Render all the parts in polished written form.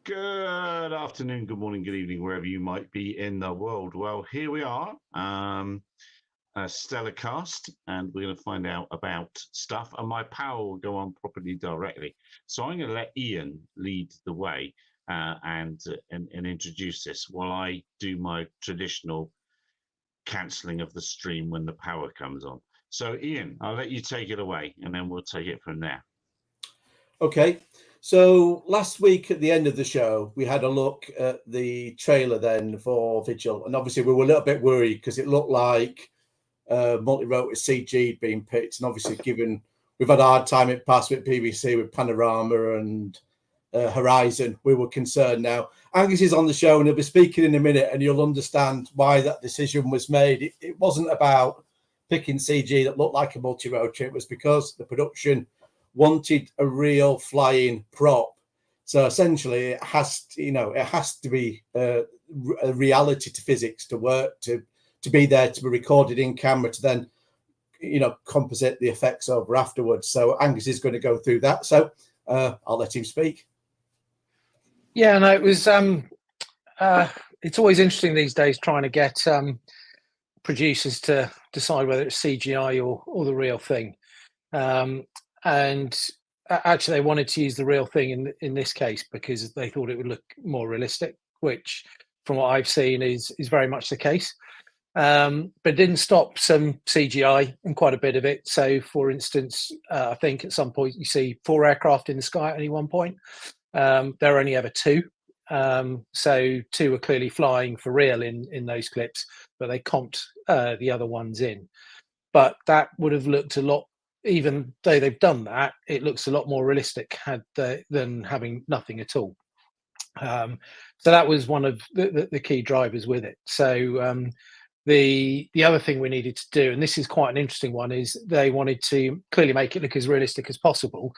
Good afternoon, good morning, good evening, wherever you might be in the world. Well, here we are, a stellar cast, and we're going to find out about stuff, and my power will go on properly directly. So I'm going to let Ian lead the way and introduce this while I do my traditional cancelling of the stream when the power comes on. So Ian, I'll let you take it away, and then we'll take it from there. Okay, so last week at the end of the show, we had a look at the trailer then for Vigil, and obviously we were a little bit worried because it looked like multi-rotor CG being picked, and obviously given we've had a hard time in past with PVC, with Panorama and Horizon, we were concerned. Now Angus is on the show and he'll be speaking in a minute, and you'll understand why that decision was made. It wasn't about picking CG that looked like a multi-rotor, it was because the production wanted a real flying prop. So essentially it has to be a reality to physics to work, to be there, to be recorded in camera, to then composite the effects over afterwards. So Angus is going to go through that, so I'll let him speak. Yeah, no, it was it's always interesting these days trying to get producers to decide whether it's CGI or the real thing. And actually, they wanted to use the real thing in this case because they thought it would look more realistic, which, from what I've seen, is very much the case. But it didn't stop some CGI and quite a bit of it. So, for instance, I think at some point you see 4 aircraft in the sky at any one point. There are only ever 2. So 2 are clearly flying for real in those clips, but they comped the other ones in. But that would have looked a lot, even though they've done that, it looks a lot more realistic than having nothing at all. So that was one of the key drivers with it. So the other thing we needed to do, and this is quite an interesting one, is they wanted to clearly make it look as realistic as possible.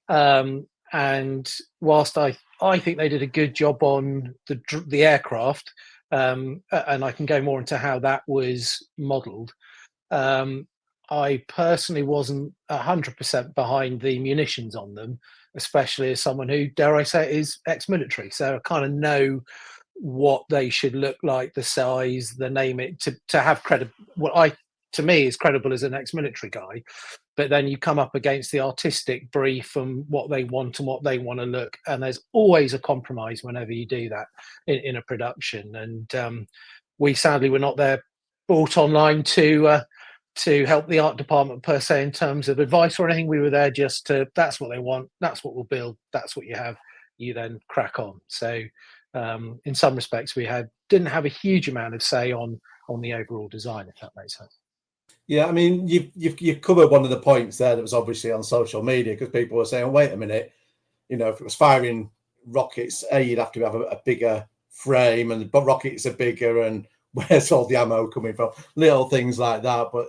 And whilst I think they did a good job on the aircraft, and I can go more into how that was modelled, I personally wasn't 100% behind the munitions on them, especially as someone who, dare I say, is ex-military. So I kind of know what they should look like, the size, the name it, to have credible. What to me is credible as an ex-military guy. But then you come up against the artistic brief and what they want and what they want to look. And there's always a compromise whenever you do that in a production. And we sadly were not there bought online to help the art department per se in terms of advice or anything. We were there just to, that's what they want, that's what we'll build, that's what you have, you then crack on. So in some respects we didn't have a huge amount of say on the overall design, if that makes sense. Yeah, I mean, you've covered one of the points there that was obviously on social media, because people were saying, wait a minute, if it was firing rockets, you'd have to have a bigger frame, and but rockets are bigger, and where's all the ammo coming from? Little things like that. But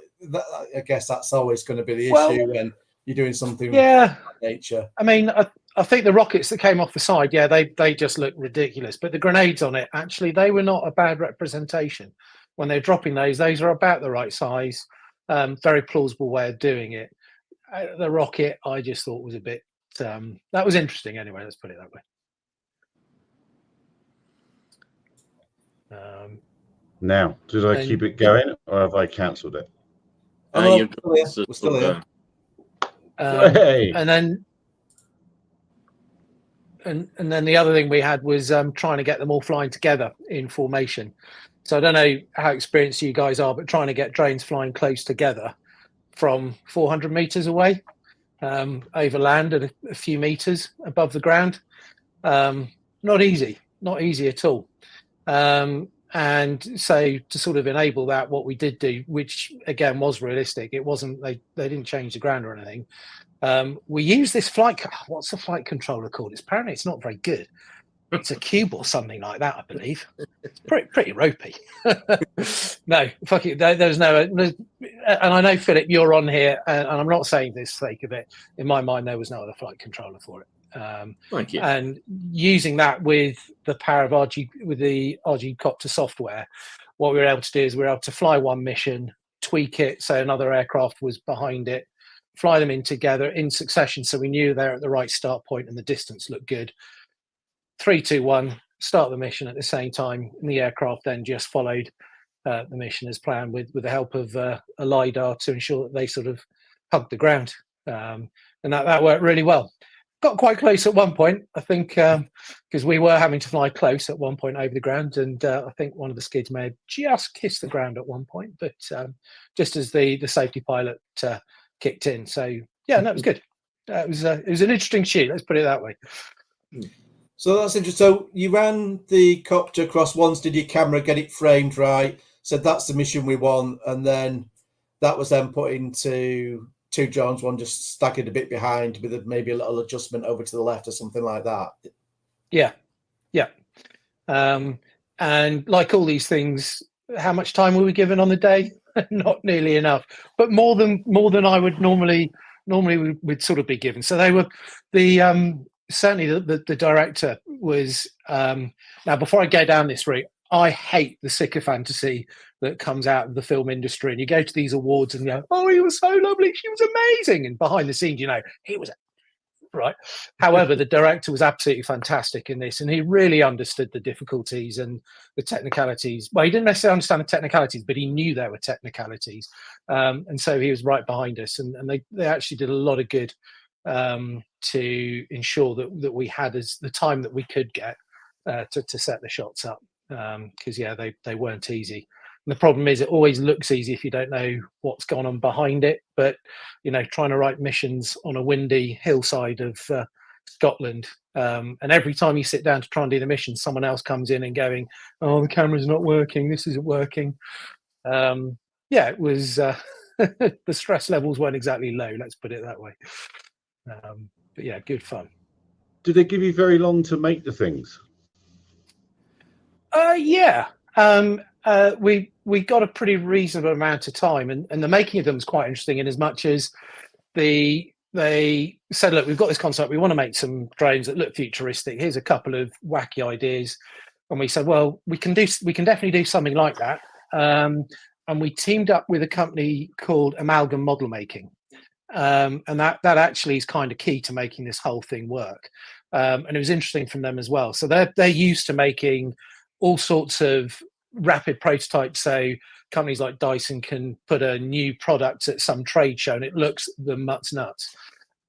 I guess that's always going to be the issue when you're doing something of that nature. I mean, I think the rockets that came off the side, they just look ridiculous. But the grenades on it, actually, they were not a bad representation. When they're dropping those are about the right size. Very plausible way of doing it. The rocket, I just thought was a bit. That was interesting anyway. Let's put it that way. Now, did I keep it going, or have I cancelled it? We're still here. And then the other thing we had was trying to get them all flying together in formation. So I don't know how experienced you guys are, but trying to get drones flying close together from 400 meters away, over land and a few meters above the ground, not easy at all. And so to sort of enable that, what we did do, which again was realistic, it wasn't, they didn't change the ground or anything. We use this what's the flight controller called? Apparently it's not very good. It's a cube or something like that, I believe. It's pretty ropey. No, fuck it. There's no, and I know, Philip, you're on here, and I'm not saying this for the sake of it. In my mind, there was no other flight controller for it. Thank you. And using that with the power of with the RG Copter software, what we were able to do is we were able to fly one mission, tweak it so another aircraft was behind it, fly them in together in succession, so we knew they're at the right start point and the distance looked good. 3, 2, 1, start the mission at the same time, and the aircraft then just followed the mission as planned with the help of a LiDAR to ensure that they sort of hugged the ground. And that worked really well. Got quite close at one point, I think, because we were having to fly close at one point over the ground, and I think one of the skids may have just kissed the ground at one point, but just as the safety pilot kicked in. So yeah, that was good. It was an interesting shoot. Let's put it that way. So that's interesting. So you ran the copter across once, did your camera get it framed right? Said that's the mission we want, and then that was then put into two drones, one just staggered a bit behind with maybe a little adjustment over to the left or something like that. Yeah. And like all these things, how much time were we given on the day? Not nearly enough, but more than I would normally would sort of be given. So they were certainly the director was now, before I go down this route, I hate the sycophantasy that comes out of the film industry, and you go to these awards and you go, oh, he was so lovely, she was amazing, and behind the scenes, he was right. However, the director was absolutely fantastic in this, and he really understood the difficulties and the technicalities. Well, he didn't necessarily understand the technicalities, but he knew there were technicalities, and so he was right behind us, and they actually did a lot of good to ensure that we had the time that we could get to set the shots up, because they weren't easy. And the problem is, it always looks easy if you don't know what's gone on behind it. But trying to write missions on a windy hillside of Scotland, and every time you sit down to try and do the mission, someone else comes in and going, "Oh, the camera's not working. This isn't working." It was the stress levels weren't exactly low. Let's put it that way. But yeah, good fun. Did they give you very long to make the things? Yeah. We got a pretty reasonable amount of time, and the making of them was quite interesting in as much as they said, look, we've got this concept, we want to make some drones that look futuristic, here's a couple of wacky ideas. And we said, well, we can definitely do something like that. And we teamed up with a company called Amalgam Model Making, and that actually is kind of key to making this whole thing work. And it was interesting from them as well. So they're used to making all sorts of rapid prototypes. So companies like Dyson can put a new product at some trade show and it looks the nuts.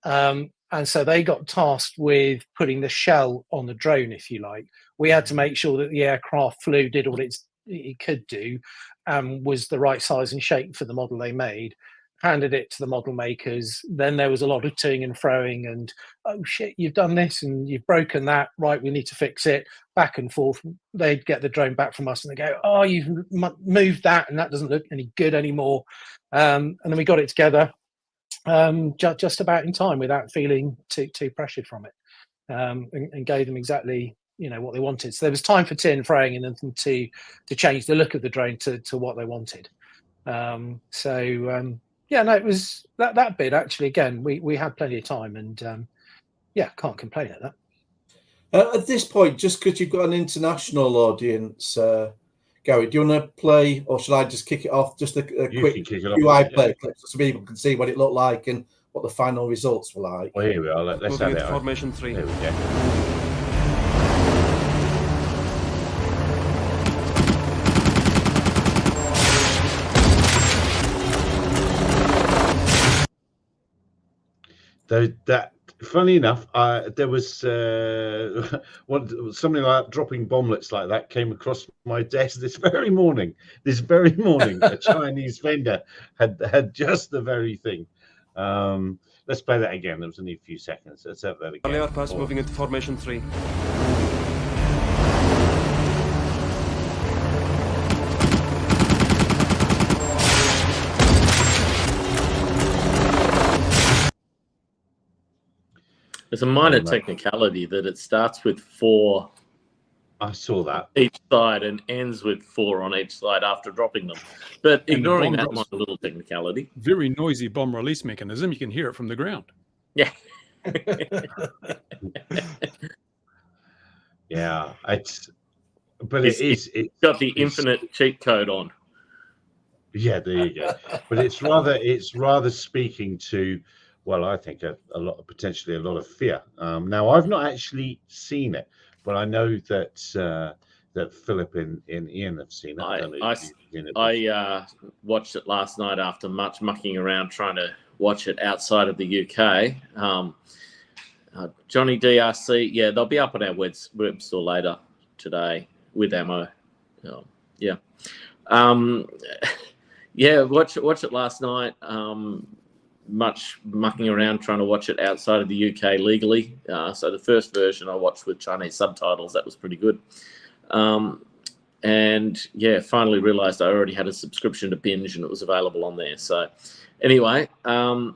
And so they got tasked with putting the shell on the drone, if you like. We had to make sure that the aircraft flew, did what it could do, and was the right size and shape for the model they made. Handed it to the model makers. Then there was a lot of toing and froing and, oh shit, you've done this and you've broken that, right, we need to fix it, back and forth. They'd get the drone back from us and they go, oh, you've moved that and that doesn't look any good anymore. And then we got it together just about in time without feeling too pressured from it, and gave them exactly what they wanted. So there was time for toing and froing and then to change the look of the drone to what they wanted. It was that bit actually. Again, we had plenty of time, and can't complain at that. At this point, just because you've got an international audience, Gary, do you want to play, or should I just kick it off? Just a quick UI play clip so people can see what it looked like and what the final results were like. Well, here we are. Let's have it. Formation 3. There we go. That funny enough, there was something like dropping bomblets like that came across my desk this very morning. A Chinese vendor had just the very thing. Let's play that again. There was only a few seconds. Let's have that again. Earlier pass moving into formation 3. There's a minor technicality that it starts with 4. I saw that. Each side and ends with 4 on each side after dropping them. But ignoring that minor little technicality. Very noisy bomb release mechanism. You can hear it from the ground. Yeah. Yeah. It's got the infinite cheat code on. Yeah, there you go. But it's rather speaking to, well, I think potentially a lot of fear. Now, I've not actually seen it, But I know that that Philip and Ian have seen it. don't know if you've seen it. I watched it last night after much mucking around trying to watch it outside of the UK. Johnny DRC, yeah, they'll be up on our web store later today with ammo. Yeah. Yeah, watch it last night. Much mucking around trying to watch it outside of the UK legally. So the first version I watched with Chinese subtitles. That was pretty good. And yeah, finally realised I already had a subscription to Binge and it was available on there. So anyway, I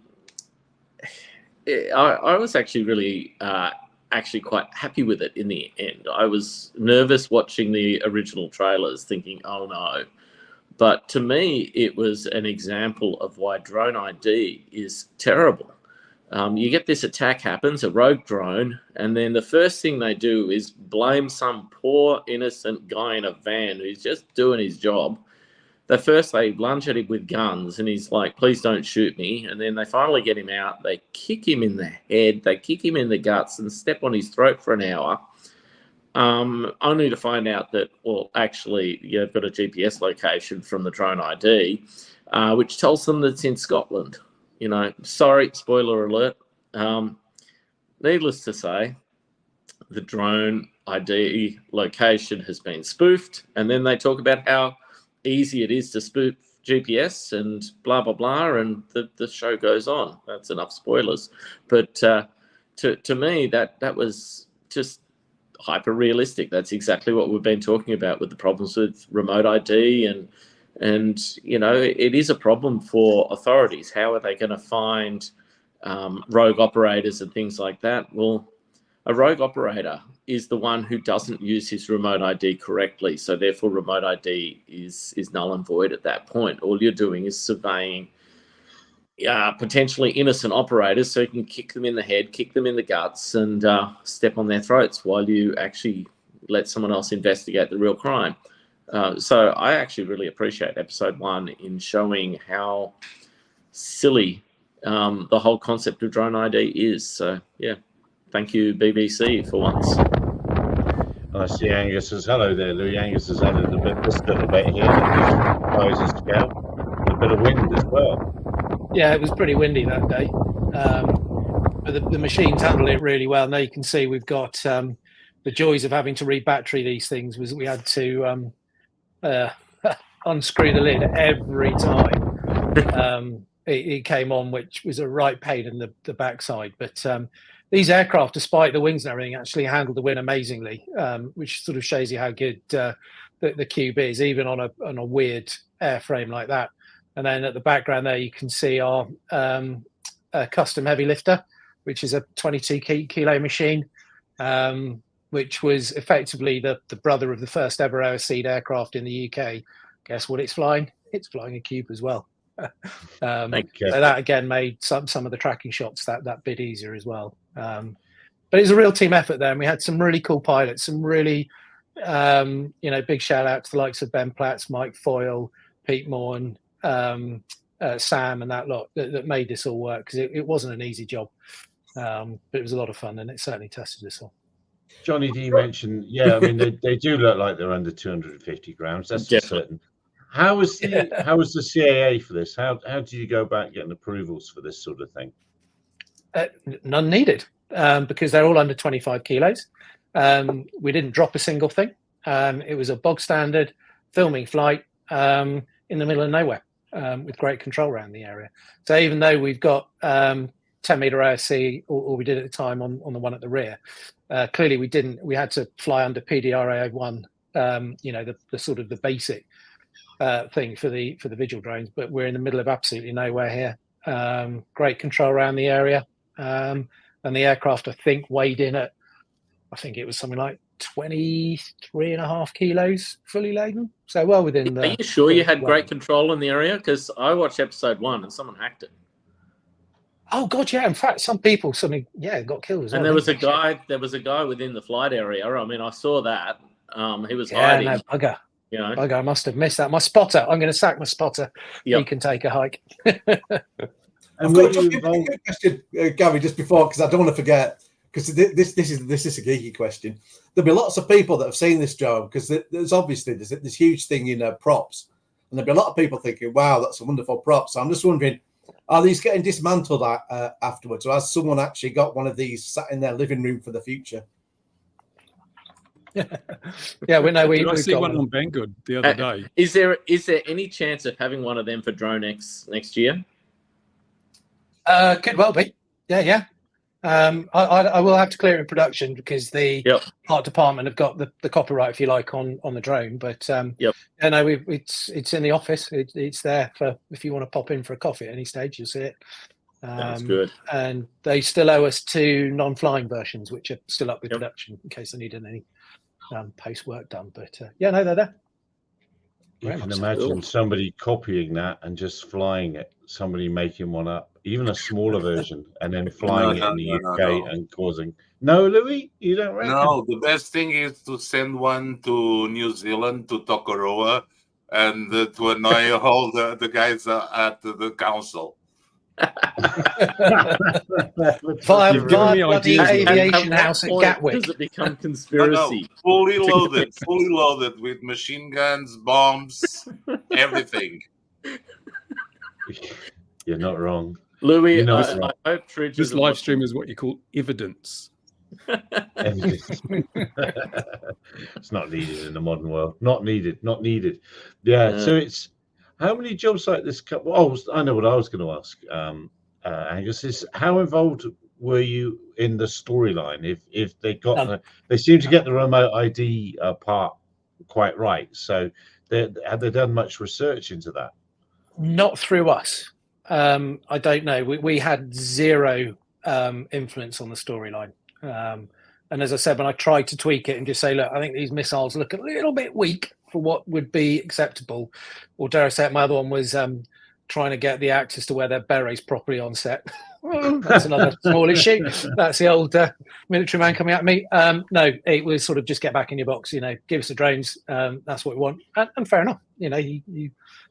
was actually really quite happy with it in the end. I was nervous watching the original trailers thinking, oh no. But to me, it was an example of why drone ID is terrible. You get this attack happens, a rogue drone, and then the first thing they do is blame some poor innocent guy in a van who's just doing his job. They lunge at him with guns and he's like, please don't shoot me. And then they finally get him out. They kick him in the head, they kick him in the guts and step on his throat for an hour. Only to find out that, well, actually, you've got a GPS location from the drone ID, which tells them that it's in Scotland. You know, sorry, spoiler alert. Needless to say, the drone ID location has been spoofed, and then they talk about how easy it is to spoof GPS and blah, blah, blah, and the show goes on. That's enough spoilers. But to me, that was just hyper realistic. That's exactly what we've been talking about with the problems with remote ID and you know, it is a problem for authorities. How are they going to find rogue operators and things like that? Well, a rogue operator is the one who doesn't use his remote ID correctly, so therefore remote ID is null and void at that point. All you're doing is surveying potentially innocent operators, so you can kick them in the head, kick them in the guts, and step on their throats while you actually let someone else investigate the real crime. So I actually really appreciate episode 1 in showing how silly the whole concept of drone ID is. So yeah, thank you BBC for once. I see Angus says hello there, Louis. Angus has added this little bit here that rises scale, and a bit of wind as well. Yeah, it was pretty windy that day, but the machines handled it really well. Now you can see we've got the joys of having to re-battery these things. Was we had to unscrew the lid every time it came on, which was a right pain in the backside. But these aircraft, despite the wings and everything, actually handled the wind amazingly, which sort of shows you how good the Cube is, even on a weird airframe like that. And then at the background there, you can see our custom heavy lifter, which is a 22 kilo machine, which was effectively the brother of the first ever Airseed aircraft in the UK. Guess what it's flying? It's flying a Cube as well. So that again made some of the tracking shots that bit easier as well. But it was a real team effort there, and we had some really cool pilots, some really big shout out to the likes of Ben Platts, Mike Foyle, Pete Morn, Sam and that lot that made this all work, because it wasn't an easy job, but it was a lot of fun, and it certainly tested us all. Johnny D mentioned, I mean they do look like they're under 250 grams. That's for certain. How was the CAA for this? How do you go about getting approvals for this sort of thing? None needed, because they're all under 25 kilos. We didn't drop a single thing. It was a bog standard filming flight in the middle of nowhere, with great control around the area. So even though we've got 10-meter ASC, or we did at the time on the one at the rear, clearly we didn't. We had to fly under PDRA1, the sort of the basic thing for the Vigil drones. But we're in the middle of absolutely nowhere here. Great control around the area, and the aircraft I think weighed in at, I think it was something like 23.5 kilos fully laden, so well within the. Are you sure you had great control in the area? Because I watched episode 1 and someone hacked it. Oh god, yeah. In fact, some people got killed as well. And there was a guy within the flight area. I mean, I saw that. He was hiding. No, bugger. Bugger, I must have missed that. My spotter. I'm going to sack my spotter. Yep. He can take a hike. I've got a question, Gary, just before, because I don't want to forget, because this is a geeky question. There'll be lots of people that have seen this drone because there's obviously this huge thing in props, and there'll be a lot of people thinking, "Wow, that's a wonderful prop." So I'm just wondering, are these getting dismantled afterwards, or has someone actually got one of these sat in their living room for the future? Yeah, we know. Did I We've see got one on Banggood the other day? Is there any chance of having one of them for DroneX next year? Could well be. Yeah. I will have to clear it in production because the art department have got the copyright, if you like, on the drone. But it's in the office. It's there for if you want to pop in for a coffee at any stage, you'll see it. That's good. And they still owe us 2 non-flying versions, which are still up with production in case they needed any post work done. But they're there. You can imagine somebody copying that and just flying it, somebody making one up, even a smaller version, and then flying it in the UK and causing... No, Louis, you don't reckon? No, the best thing is to send one to New Zealand, to Tokoroa, and to annoy all the guys at the council. Via bloody aviation house at Gatwick. Does it become conspiracy? No, fully loaded with machine guns, bombs, everything. You're not wrong, Louis. I hope this live stream is what you call evidence. It's not needed in the modern world. Not needed. Yeah. So it's how many jobs like this? Oh, I know what I was going to ask. Angus, is how involved were you in the storyline? If they got they seem to get the remote ID part quite right. So have they done much research into that? Not through us. I don't know. We had zero influence on the storyline. And as I said, when I tried to tweak it and just say, look, I think these missiles look a little bit weak for what would be acceptable, or dare I say it, my other one was trying to get the actors to wear their berets properly on set. That's another small issue. That's the old military man coming at me. No, it was sort of just get back in your box, give us the drones. That's what we want. And fair enough.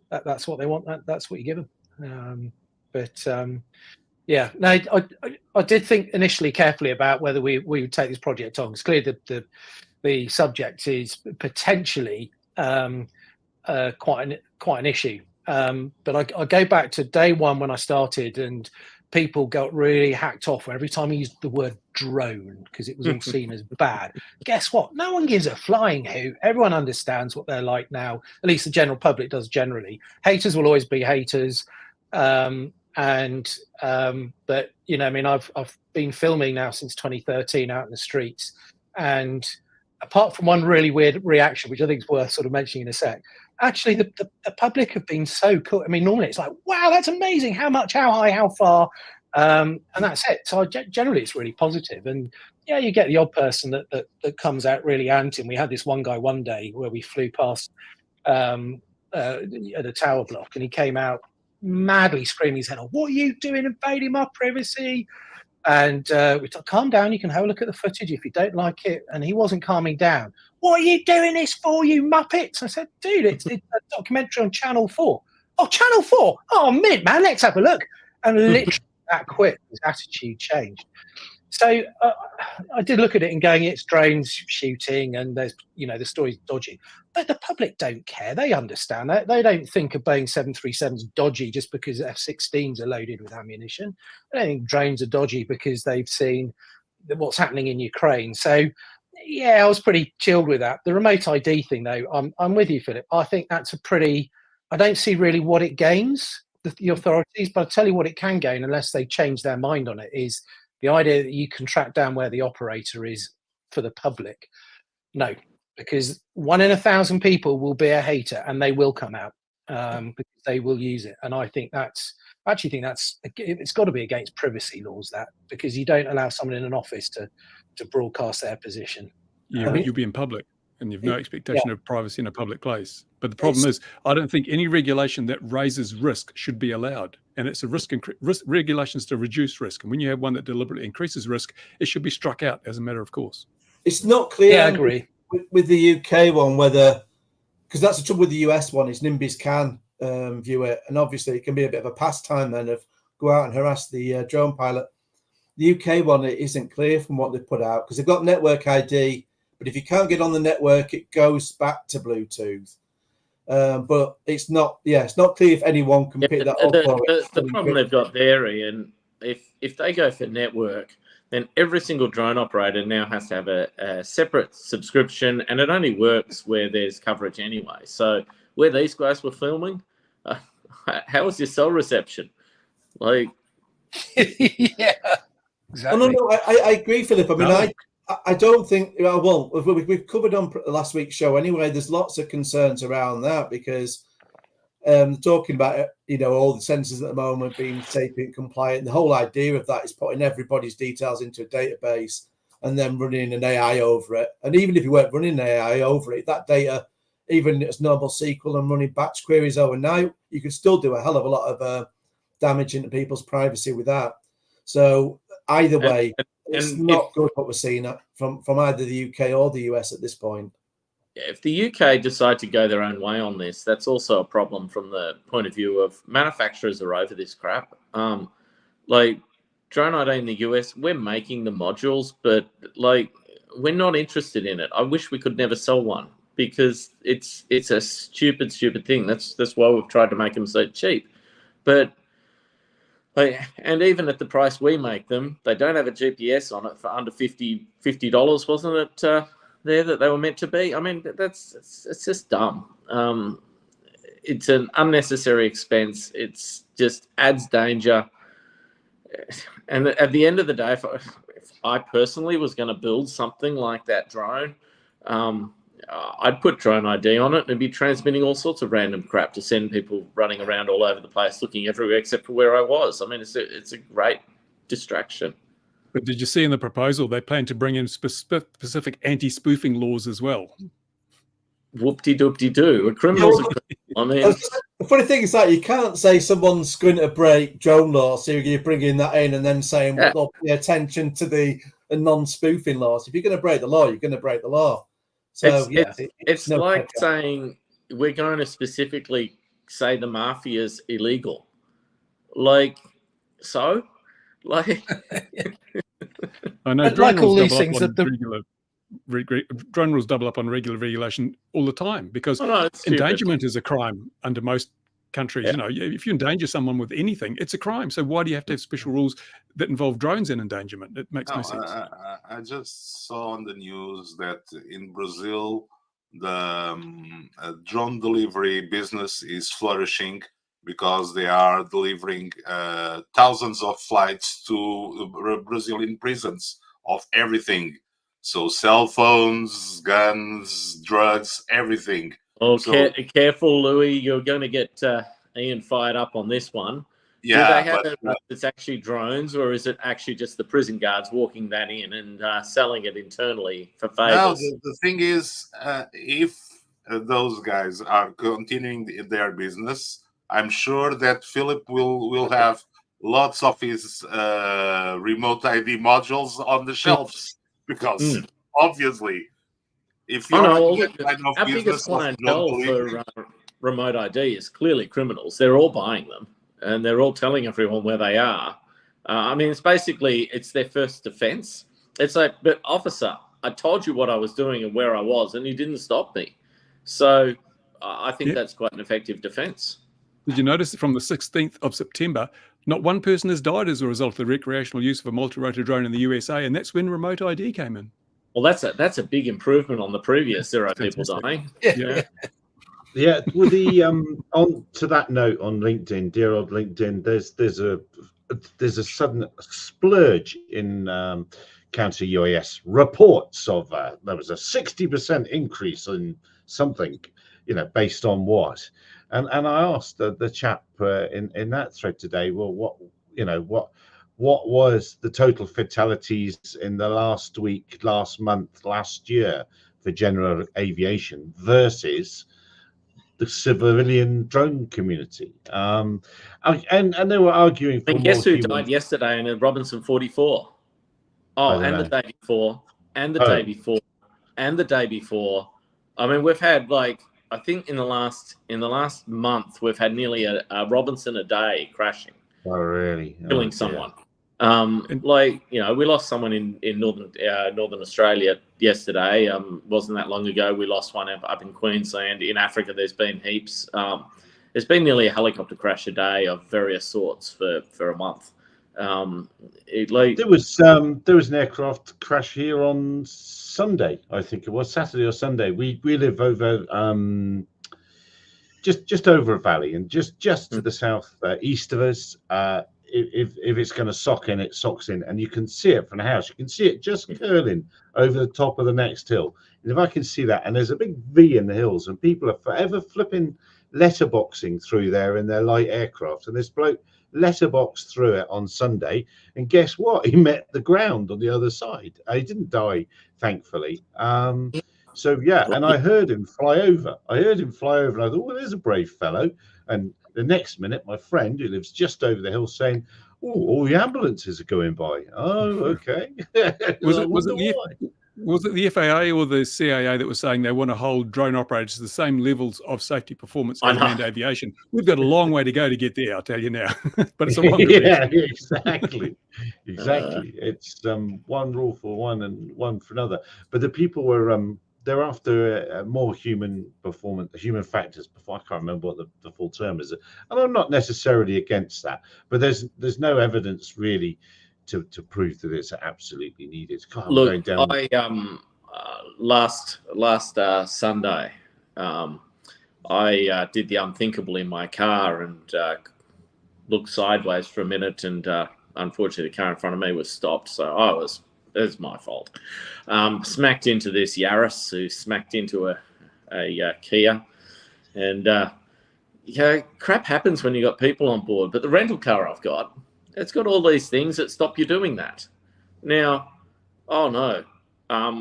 That's what they want. That's what you give them. Yeah, no, I did think initially carefully about whether we would take this project on. It's clear that the subject is potentially quite an issue. But I go back to day one when I started, and people got really hacked off every time I used the word drone because it was all seen as bad. Guess what? No one gives a flying hoot. Everyone understands what they're like now. At least the general public does generally. Haters will always be haters. But I've been filming now since 2013 out in the streets, and apart from one really weird reaction, which I think is worth sort of mentioning in a sec, actually the public have been so cool. I mean, normally it's like, wow, that's amazing, how much, how high, how far, and that's it. So generally it's really positive. And yeah, you get the odd person that comes out really anti. And we had this one guy one day where we flew past at a tower block, and he came out madly screaming his head off, what are you doing, invading my privacy? And we thought, calm down, you can have a look at the footage if you don't like it. And he wasn't calming down. What are you doing this for, you muppets? I said, dude, it's a documentary on Channel 4. Oh, Channel 4? Oh, mint, man, let's have a look. And literally that quick, his attitude changed. So I did look at it and going, it's drones shooting and there's, the story's dodgy. But the public don't care. They understand that. They don't think a Boeing 737's dodgy just because F-16s are loaded with ammunition. They don't think drones are dodgy because they've seen what's happening in Ukraine. So, yeah, I was pretty chilled with that. The remote ID thing, though, I'm with you, Philip. I think that's I don't see really what it gains, the authorities, but I'll tell you what it can gain, unless they change their mind on it, is the idea that you can track down where the operator is for the public. No, because 1 in 1,000 people will be a hater, and they will come out because they will use it. And I think it's got to be against privacy laws, that, because you don't allow someone in an office to broadcast their position. Yeah, you'll be in public, and you've no expectation of privacy in a public place. But the problem is, I don't think any regulation that raises risk should be allowed. And it's a risk regulations to reduce risk. And when you have one that deliberately increases risk, it should be struck out as a matter of course. It's not clear. Yeah, I agree. With the UK one, whether, because that's the trouble with the US one, is NIMBYs can view it. And obviously it can be a bit of a pastime then of go out and harass the drone pilot. The UK one, it isn't clear from what they've put out because they've got network ID, but if you can't get on the network, it goes back to Bluetooth. But it's not clear if anyone can pick that up. The problem they've got there, Ian, if they go for network, then every single drone operator now has to have a separate subscription, and it only works where there's coverage anyway. So where these guys were filming, how was your cell reception? Like, yeah, exactly. Oh, no, I agree, Philip. I mean, I don't think. Well, we've covered on last week's show anyway. There's lots of concerns around that because talking about all the sensors at the moment being SAPIENT compliant. The whole idea of that is putting everybody's details into a database and then running an AI over it. And even if you weren't running an AI over it, that data, even as normal SQL and running batch queries overnight, you could still do a hell of a lot of damage into people's privacy with that. So either way, it's not good what we're seeing from either the UK or the US at this point. If the UK decide to go their own way on this, that's also a problem from the point of view of manufacturers are over this crap. Like Drone ID in the US, we're making the modules, but like we're not interested in it. I wish we could never sell one because it's a stupid thing. That's why we've tried to make them so cheap. But and even at the price we make them, they don't have a GPS on it for under $50, wasn't it? There that they were meant to be. I mean, it's just dumb. It's an unnecessary expense. It's just adds danger. And at the end of the day, if I personally was going to build something like that drone, I'd put Drone ID on it and be transmitting all sorts of random crap to send people running around all over the place, looking everywhere except for where I was. I mean, it's a great distraction. But did you see in the proposal they plan to bring in specific anti-spoofing laws as well? Whoop-de-doop-de-doo. Criminals are I mean, the funny thing is that you can't say someone's going to break drone law, so you're bringing that in and then saying they'll pay attention to the non-spoofing laws. If you're going to break the law, you're going to break the law. So it's no like saying we're going to specifically say the mafia's illegal. Like, so? Like, I know like all these things that drone rules double up on regular regulation all the time because endangerment is a crime under most countries. Yeah. If you endanger someone with anything, it's a crime. So why do you have to have special rules that involve drones in endangerment? It makes no sense. I just saw on the news that in Brazil, the drone delivery business is flourishing because they are delivering thousands of flights to Brazilian prisons of everything. So cell phones, guns, drugs, everything. Oh, careful, Louis. You're going to get Ian fired up on this one. Yeah, do they have it's actually drones, or is it actually just the prison guards walking that in and selling it internally for favors? No, the thing is, if those guys are continuing their business, I'm sure that Philip will have lots of his remote ID modules on the shelves because obviously, if you're our biggest clientele for remote ID is clearly criminals. They're all buying them and they're all telling everyone where they are. I mean, it's their first defense. It's like, but officer, I told you what I was doing and where I was, and you didn't stop me. So I think that's quite an effective defense. Did you notice that from the 16th of September, not one person has died as a result of the recreational use of a multi-rotor drone in the USA, and that's when remote ID came in. Well, that's a big improvement on the previous 0 people dying. Yeah. With the on to that note on LinkedIn, dear old LinkedIn, there's a sudden splurge in counter UAS reports of there was a 60% increase in something, based on what. And I asked the chap in that thread today, well, what was the total fatalities in the last week, last month, last year for general aviation versus the civilian drone community? And they were arguing for guess who died yesterday in a Robinson 44? Oh, and the day before, and the day before, and the day before. I mean, we've had I think in the last month we've had nearly a Robinson a day crashing. Oh, really? Killing someone. Like, you know, we lost someone in northern Australia yesterday. Wasn't that long ago. We lost one up in Queensland. In Africa, there's been heaps. There's been nearly a helicopter crash a day of various sorts for a month. There was an aircraft crash here on Sunday. I think it was Saturday or Sunday. We live over just over a valley, and just to the south east of us. If it's going to sock in, it socks in, and you can see it from the house. You can see it just curling over the top of the next hill. And if I can see that, and there's a big V in the hills, and people are forever flipping letterboxing through there in their light aircraft, and this bloke letterboxed through it on Sunday, and guess what? He met the ground on the other side. He didn't die, thankfully. So yeah, and I heard him fly over. And I thought, well, there's a brave fellow. And the next minute, my friend who lives just over the hill saying, "Oh, all the ambulances are going by." Oh, okay. Was it the FAA or the CAA that was saying they want to hold drone operators to the same levels of safety performance as land aviation? We've got a long way to go to get there, I'll tell you now. But it's a long yeah, exactly. It's one rule for one and one for another. But the people were they're after more human performance, human factors. Before, I can't remember what the full term is, and I'm not necessarily against that. But there's no evidence really to prove that it's absolutely needed. God, look, I last Sunday, I did the unthinkable in my car and looked sideways for a minute, and unfortunately, the car in front of me was stopped. So it was my fault. Smacked into this Yaris, who smacked into a Kia, and crap happens when you got people on board. But the rental car I've got, it's got all these things that stop you doing that. Now,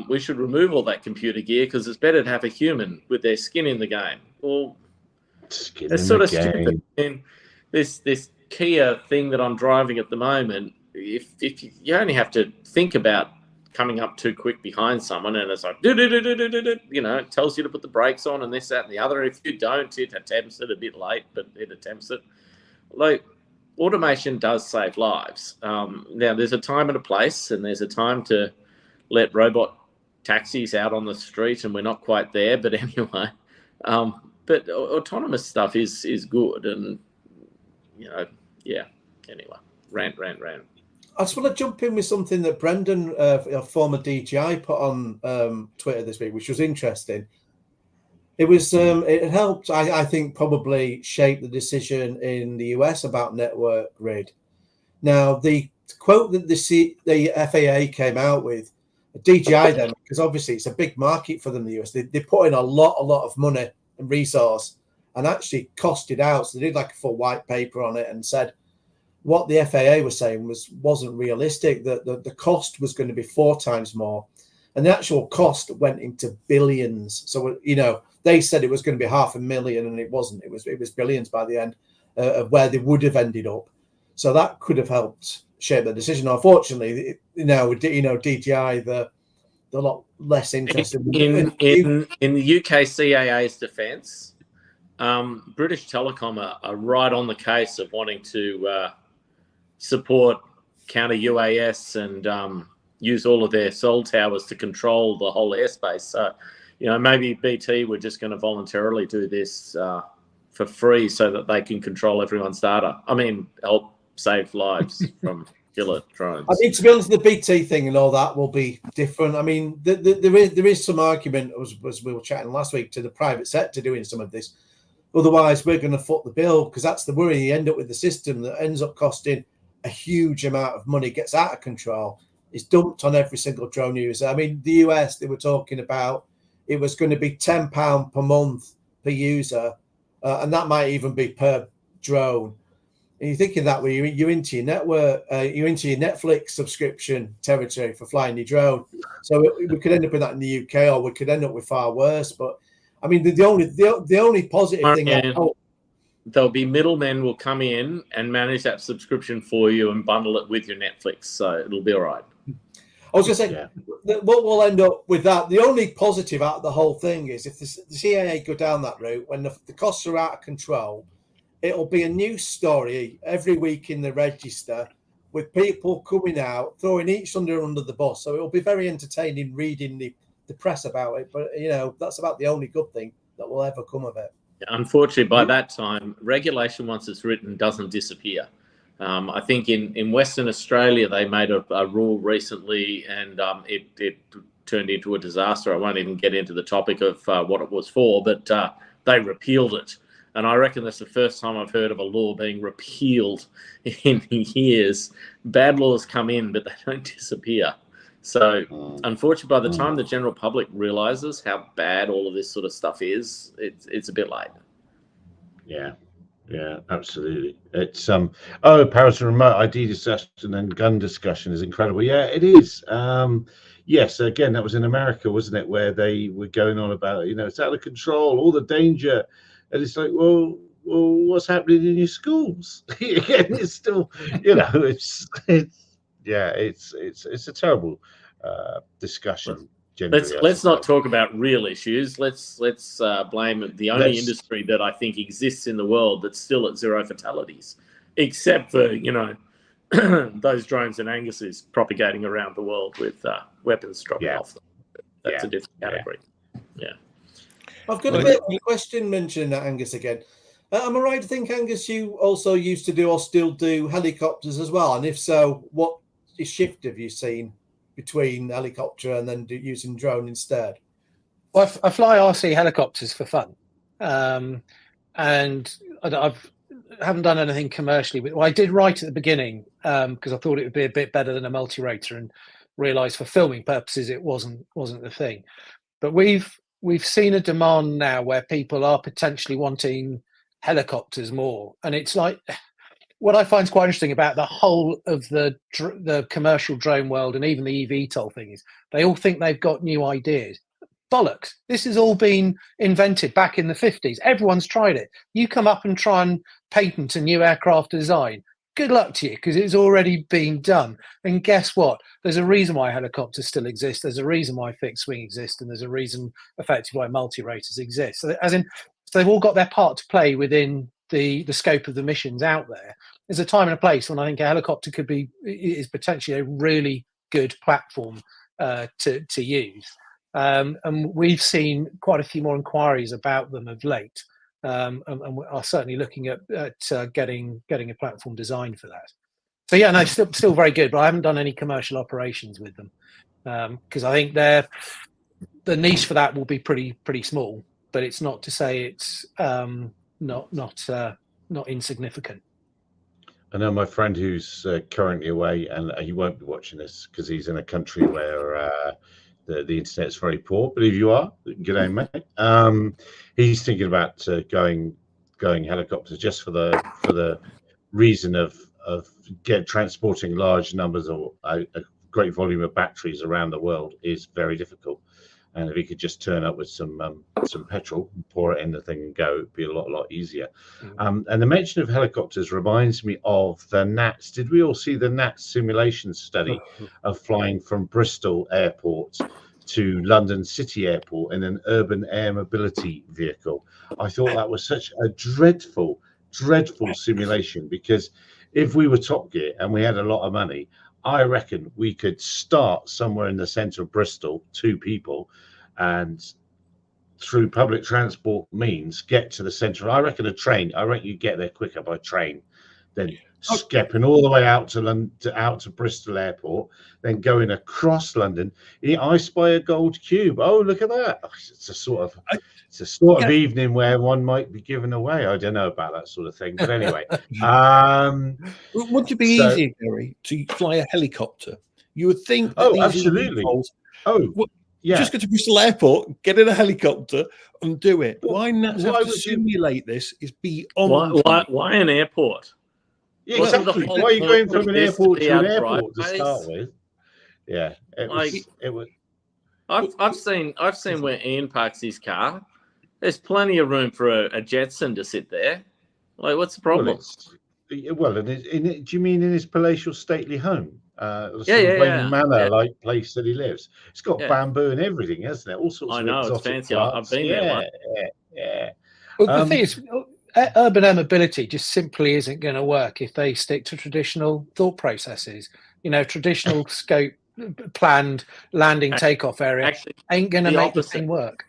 we should remove all that computer gear because it's better to have a human with their skin in the game. Well, that's sort of stupid. And this Kia thing that I'm driving at the moment, if you only have to think about coming up too quick behind someone, and it's like, it tells you to put the brakes on and this, that, and the other. If you don't, it attempts it a bit late, but it attempts it. Like, automation does save lives. Now, there's a time and a place, and there's a time to let robot taxis out on the street, and we're not quite there. But anyway, but autonomous stuff is good, and Anyway, rant. I just want to jump in with something that Brendan, a former DJI, put on Twitter this week, which was interesting. It was it helped, I think, probably shape the decision in the US about network grid. Now, the quote that the FAA came out with, DJI then, because obviously it's a big market for them in the US, they put in a lot of money and resource and actually costed out. So they did like a full white paper on it and said what the FAA was saying wasn't realistic, that the cost was going to be 4 times more. And the actual cost went into billions. So, they said it was going to be $500,000, and it wasn't. It was billions by the end of where they would have ended up. So that could have helped shape the decision. Unfortunately, DJI, they're a lot less interested in the UK CAA's defence. British Telecom are right on the case of wanting to support counter UAS and use all of their cell towers to control the whole airspace. So, maybe BT were just going to voluntarily do this for free so that they can control everyone's data. I mean, help save lives from killer drones. I think, to be honest, the BT thing and all that will be different. I mean, there is some argument, as we were chatting last week, to the private sector doing some of this. Otherwise, we're going to foot the bill, because that's the worry. You end up with the system that ends up costing a huge amount of money, gets out of control, is dumped on every single drone user. I mean, the US, they were talking about it was going to be £10 per month per user, and that might even be per drone. And you're thinking that way, you're into your network, you're into your Netflix subscription territory for flying your drone. So we could end up with that in the UK, or we could end up with far worse. But I mean, the only positive thing, there'll be middlemen will come in and manage that subscription for you and bundle it with your Netflix, so it'll be all right. I was going to say, what we'll end up with that, the only positive out of the whole thing is if the CAA go down that route, when the costs are out of control, it'll be a news story every week in the register with people coming out, throwing each under the bus. So it'll be very entertaining reading the press about it. But, you know, that's about the only good thing that will ever come of it. Unfortunately, by that time, regulation, once it's written, doesn't disappear. I think in Western Australia, they made a rule recently, and it turned into a disaster. I won't even get into the topic of what it was for, but they repealed it. And I reckon that's the first time I've heard of a law being repealed in years. Bad laws come in, but they don't disappear. So, unfortunately, by the time the general public realizes how bad all of this sort of stuff is, it's a bit late. Yeah, absolutely. It's Paris and remote ID discussion and gun discussion is incredible. Yeah, it is. Yes, again, that was in America, wasn't it, where they were going on about, you know, it's out of control, all the danger, and it's like, well, what's happening in your schools? Again, it's still, you know, it's a terrible discussion. Let's not talk about real issues. Let's blame the only industry that I think exists in the world that's still at 0 fatalities, except for, you know, those drones and Angus is propagating around the world with weapons dropping off them. That's a different category. Yeah. I've got a bit of a question mentioning that, Angus, again. Am I right to think, Angus, you also used to do or still do helicopters as well? And if so, what shift have you seen between helicopter and then using drone instead? Well, I fly RC helicopters for fun, and I haven't done anything commercially. Well, I did right at the beginning because I thought it would be a bit better than a multi-rater, and realised for filming purposes it wasn't the thing. But we've seen a demand now where people are potentially wanting helicopters more, and it's like, what I find is quite interesting about the whole of the commercial drone world and even the eVTOL thing is they all think they've got new ideas. Bollocks. This has all been invented back in the 50s. Everyone's tried it. You come up and try and patent a new aircraft design. Good luck to you, because it's already been done. And guess what? There's a reason why helicopters still exist. There's a reason why fixed wing exists. And there's a reason, effectively, why multi-raters exist. So they've all got their part to play within the scope of the missions out there. There's a time and a place when I think a helicopter is potentially a really good platform to use. And we've seen quite a few more inquiries about them of late, and we are certainly looking at getting a platform designed for that. So yeah, no, still very good, but I haven't done any commercial operations with them because I think the niche for that will be pretty small. But it's not to say it's not insignificant. I know my friend who's currently away, and he won't be watching this because he's in a country where the internet's very poor. But if you are, g'day, mate. He's thinking about going helicopters just for the reason of transporting large numbers or a great volume of batteries around the world is very difficult. And if he could just turn up with some petrol, pour it in the thing and go, it'd be a lot easier. And the mention of helicopters reminds me of the NATS. Did we all see the NATS simulation study of flying from Bristol Airport to London City Airport in an urban air mobility vehicle? I thought that was such a dreadful simulation, because if we were Top Gear and we had a lot of money, I reckon we could start somewhere in the centre of Bristol, 2 people, and through public transport means get to the centre. I reckon you get there quicker by train than skepping all the way out to London, out to Bristol Airport, then going across London. I spy a gold cube. Oh, look at that! It's a sort of evening where one might be given away. I don't know about that sort of thing, but anyway. Wouldn't it be easier, Gary, to fly a helicopter? You would think. Oh, absolutely. Just go to Bristol Airport, get in a helicopter, and do it. Why not have to simulate this? Is beyond. Why an airport? Yeah, exactly. Why are you going from an airport to an airport to start with? Yeah, it was. I've seen where Ian parks his car. There's plenty of room for a Jetson to sit there. Like, what's the problem? Well, do you mean in his palatial stately home? Wayne Manor like place that he lives. It's got bamboo and everything, hasn't it? All sorts of exotic it's fancy. plants. I've been there. Yeah. Well, the thing is, urban air mobility just simply isn't going to work if they stick to traditional thought processes. Traditional scope, planned landing takeoff area Actually, ain't going to make the opposite. thing work.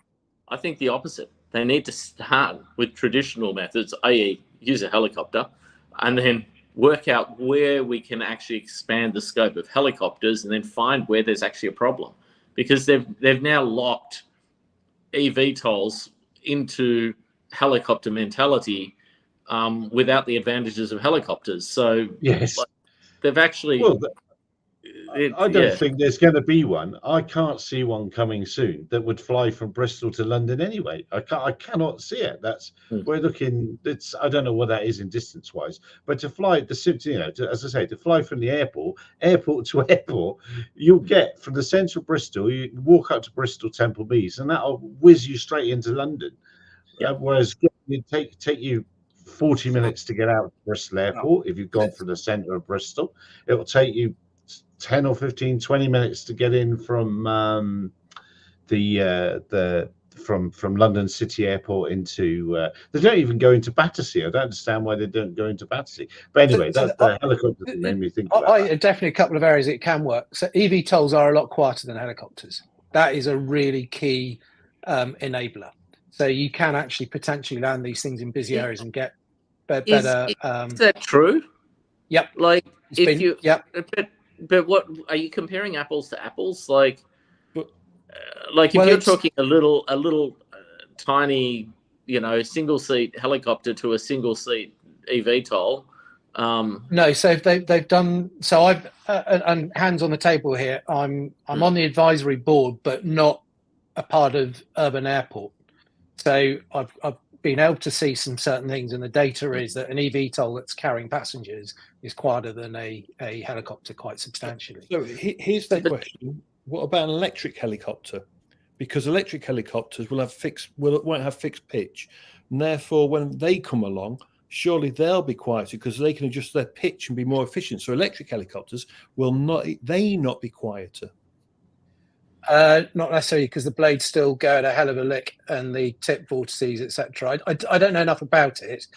I think the opposite. They need to start with traditional methods, i.e. use a helicopter, and then work out where we can actually expand the scope of helicopters, and then find where there's actually a problem, because they've now locked eVTOLs into helicopter mentality without the advantages of helicopters. So yes, they've actually. Well, I don't think there's going to be one. I can't see one coming soon that would fly from Bristol to London anyway. I cannot see it. We're looking. I don't know what that is in distance wise, but to fly as I say, to fly from the airport to airport, you'll get from the central Bristol. You walk up to Bristol Temple Meads, and that'll whiz you straight into London. Whereas it take you 40 minutes to get out of Bristol Airport if you've gone from the centre of Bristol. It will take you 10 or 15, 20 minutes to get in from from London City Airport into. They don't even go into Battersea. I don't understand why they don't go into Battersea. But anyway, the helicopters made me think about that. Definitely a couple of areas it can work. So eVTOLs are a lot quieter than helicopters. That is a really key enabler. So you can actually potentially land these things in busy areas and get better. Is that true? Yep. Like if you. Yep. But what are you comparing apples to apples? Like if you're talking a little tiny, single seat helicopter to a single seat eVTOL. No, so they've done. So I've and hands on the table here. I'm on the advisory board, but not a part of Urban Airport. So I've been able to see some certain things, and the data is that an eVTOL that's carrying passengers is quieter than a helicopter quite substantially. So here's the question: what about an electric helicopter? Because electric helicopters won't have fixed pitch, and therefore when they come along, surely they'll be quieter because they can adjust their pitch and be more efficient. So electric helicopters will not be quieter. Not necessarily, because the blades still go at a hell of a lick and the tip vortices, etc. I don't know enough about it,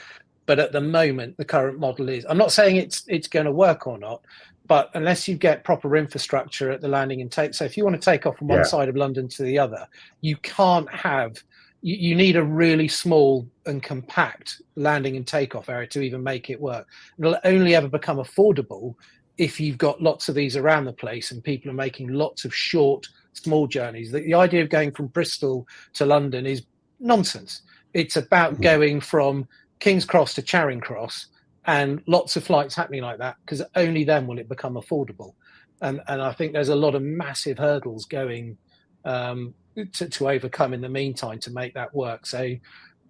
but at the moment the current model is. I'm not saying it's going to work or not, but unless you get proper infrastructure at the landing and take, so if you want to take off from one side of London to the other, you can't have. You need a really small and compact landing and takeoff area to even make it work. It'll only ever become affordable if you've got lots of these around the place and people are making lots of short, small journeys. The idea of going from Bristol to London is nonsense. It's about going from King's Cross to Charing Cross and lots of flights happening like that, because only then will it become affordable. And I think there's a lot of massive hurdles going to overcome in the meantime to make that work. So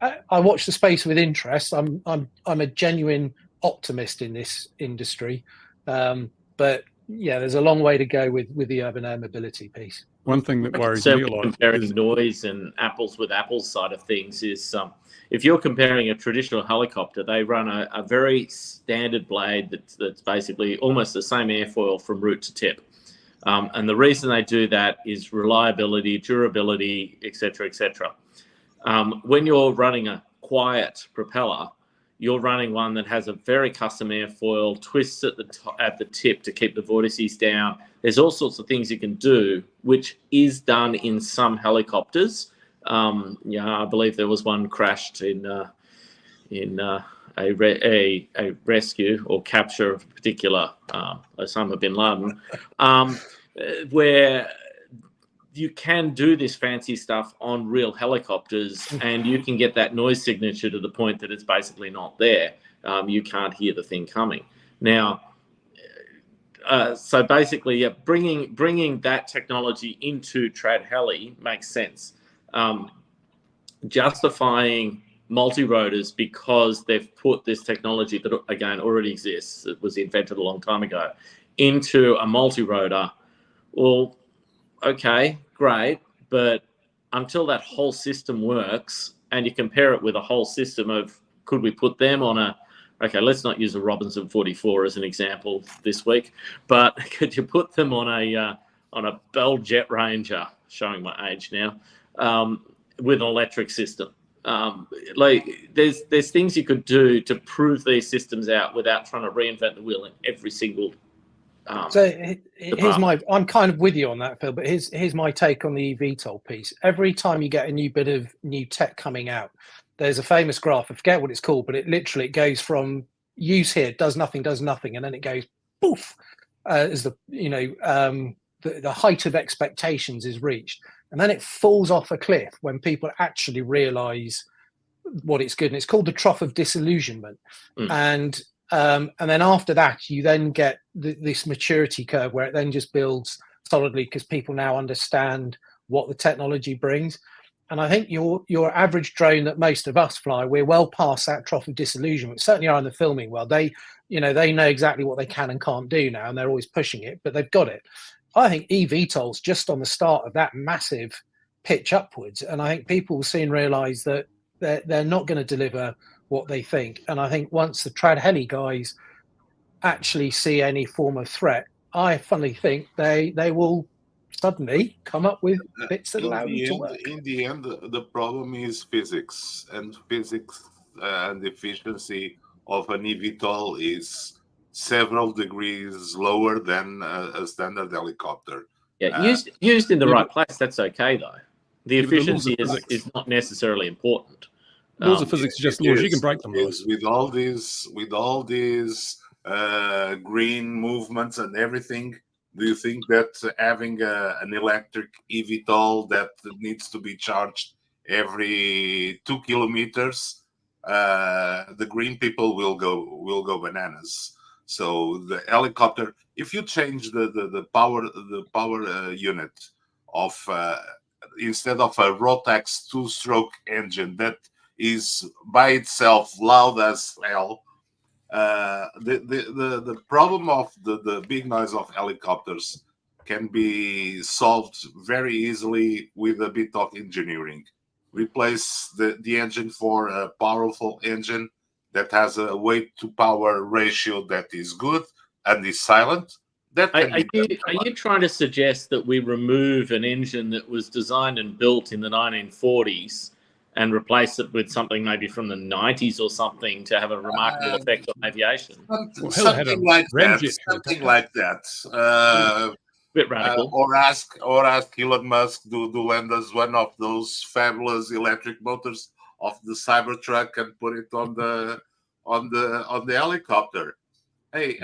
I watch the space with interest. I'm a genuine optimist in this industry, but there's a long way to go with the urban air mobility piece. One thing that worries me a lot comparing noise and apples with apples side of things is if you're comparing a traditional helicopter, they run a very standard blade that's basically almost the same airfoil from root to tip. And the reason they do that is reliability, durability, etc., etc. When you're running a quiet propeller, you're running one that has a very custom airfoil, twists at the tip to keep the vortices down. There's all sorts of things you can do, which is done in some helicopters. I believe there was one crashed in a rescue or capture of a particular Osama bin Laden, where you can do this fancy stuff on real helicopters and you can get that noise signature to the point that it's basically not there. You can't hear the thing coming. Now, so basically, bringing that technology into Trad Heli makes sense. Justifying multi-rotors because they've put this technology that, again, already exists, it was invented a long time ago, into a multi-rotor. Well, okay, great, but until that whole system works and you compare it with a whole system of, could we put them on okay, let's not use a Robinson 44 as an example this week, but could you put them on a Bell Jet Ranger, showing my age now, with an electric system? Like there's things you could do to prove these systems out without trying to reinvent the wheel in every single. So here's I'm kind of with you on that, Phil, but here's my take on the eVTOL piece. Every time you get a new bit of new tech coming out, there's a famous graph, I forget what it's called, but it literally goes from use here, does nothing, and then it goes poof, as the the height of expectations is reached. And then it falls off a cliff when people actually realize what it's good. And it's called the trough of disillusionment. And then after that, you then get this maturity curve where it then just builds solidly because people now understand what the technology brings. And I think your average drone that most of us fly, we're well past that trough of disillusionment. Certainly are in the filming world. They know exactly what they can and can't do now, and they're always pushing it, but they've got it. I think eVTOL's just on the start of that massive pitch upwards, and I think people will soon realise that they're not going to deliver what they think. And I think once the trad heli guys actually see any form of threat, I funnily think they will suddenly come up with bits that allow them to work. In the end, the problem is physics, and efficiency of an eVTOL is several degrees lower than a standard helicopter. Yeah, used in the right place, that's okay though. The efficiency is not necessarily important. Laws of physics are just laws. You can break them. With all these green movements and everything, do you think that having an electric eVTOL that needs to be charged every 2 kilometers, the green people will go bananas? So the helicopter, if you change the power unit of instead of a Rotax 2-stroke engine that is by itself loud as hell, the problem of the big noise of helicopters can be solved very easily with a bit of engineering. Replace the engine for a powerful engine that has a weight to power ratio that is good and is silent. Are you trying to suggest that we remove an engine that was designed and built in the 1940s and replace it with something maybe from the 90s or something to have a remarkable effect on aviation? Something like that. Bit radical. Or ask Elon Musk to lend us one of those fabulous electric motors of the Cybertruck and put it on the helicopter. Hey,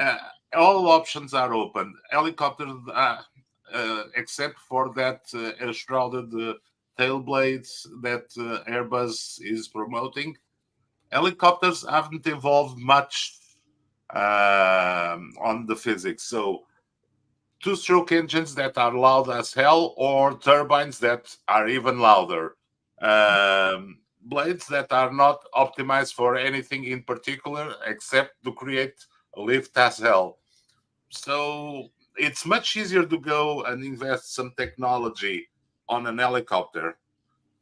all options are open. Helicopters, except for that shrouded tail blades that Airbus is promoting, helicopters haven't evolved much on the physics. So 2-stroke engines that are loud as hell, or turbines that are even louder. Blades that are not optimized for anything in particular except to create a lift as hell. So it's much easier to go and invest some technology on an helicopter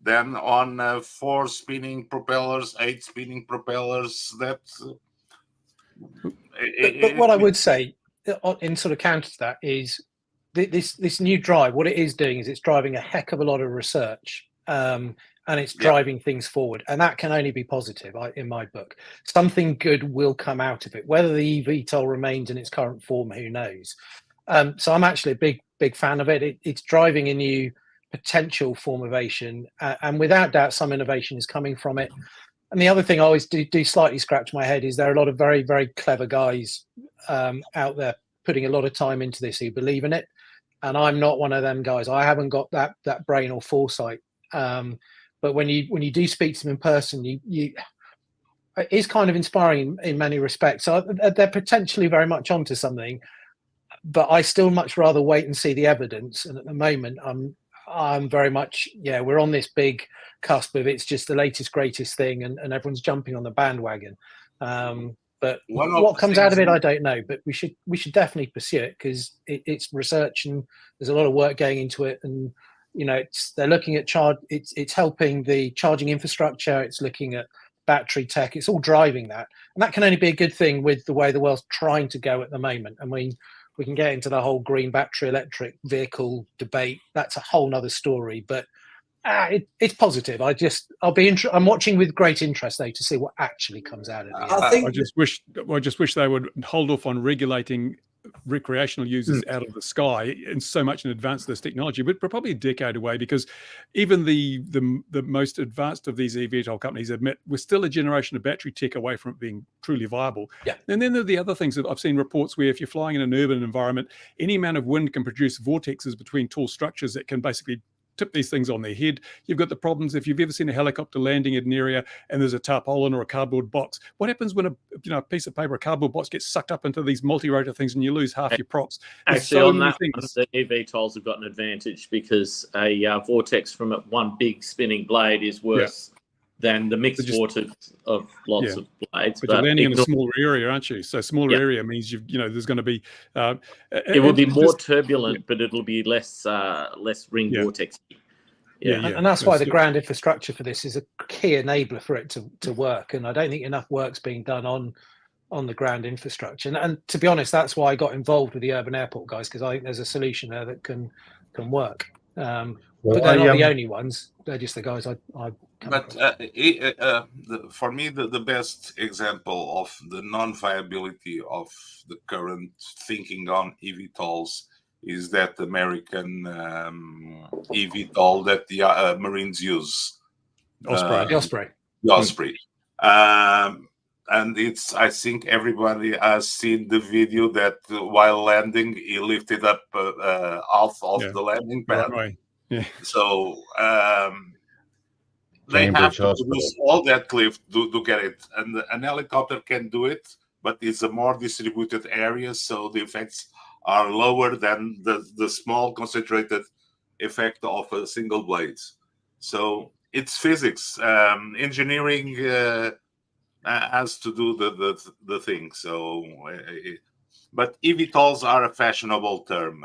than on 4 spinning propellers, 8 spinning propellers. But what I would say in sort of counter to that is this new drive, what it is doing is it's driving a heck of a lot of research. And it's driving things forward, and that can only be positive in my book. Something good will come out of it. Whether the eVTOL remains in its current form, who knows? So I'm actually a big fan of it. It's driving a new potential form of aviation, and without doubt, some innovation is coming from it. And the other thing I always do slightly scratch my head is there are a lot of very, very clever guys out there putting a lot of time into this who believe in it, and I'm not one of them guys. I haven't got that brain or foresight. But when you do speak to them in person, it is kind of inspiring in many respects. So they're potentially very much onto something, but I still much rather wait and see the evidence. And at the moment, I'm very much we're on this big cusp of it's just the latest greatest thing, and everyone's jumping on the bandwagon. But what comes out of it, I don't know. But we should definitely pursue it because it's research and there's a lot of work going into it. And they're looking at it's helping the charging infrastructure. It's looking at battery tech. It's all driving that, and that can only be a good thing with the way the world's trying to go at the moment. I mean, we can get into the whole green battery electric vehicle debate. That's a whole nother story. But It's positive. I'm watching with great interest though to see what actually comes out of it. I just wish they would hold off on regulating recreational users out of the sky and so much in advance of this technology. But we're probably a decade away, because even the most advanced of these eVTOL companies admit we're still a generation of battery tech away from it being truly viable. Yeah. And then there are the other things that I've seen reports where if you're flying in an urban environment, any amount of wind can produce vortexes between tall structures that can basically tip these things on their head. You've got the problems if you've ever seen a helicopter landing in an area and there's a tarpaulin or a cardboard box. What happens when a piece of paper, a cardboard box, gets sucked up into these multi-rotor things and you lose half your props? Actually, on that one, the eVTOLs have got an advantage, because a vortex from one big spinning blade is worse than the mixed vortex of lots of blades. But you're landing in a smaller area, aren't you? So smaller area means there's going to be. It will be more turbulent, but it'll be less ring vortex. And that's why the ground infrastructure for this is a key enabler for it to work. And I don't think enough work's being done on the ground infrastructure. And to be honest, that's why I got involved with the urban airport guys, because I think there's a solution there that can work. But they're not the only ones. They're just the guys I But for me, the best example of the non-viability of the current thinking on eVTOLs is that American eVTOL that the Marines use. The Osprey. The Osprey. And I think everybody has seen the video that while landing, he lifted up half of the landing pad. Right. Yeah. So they have to produce all that cliff to get it. And an helicopter can do it, but it's a more distributed area, so the effects are lower than the small concentrated effect of a single blade. So it's physics. Engineering has to do the thing. So, but eVTOLs are a fashionable term.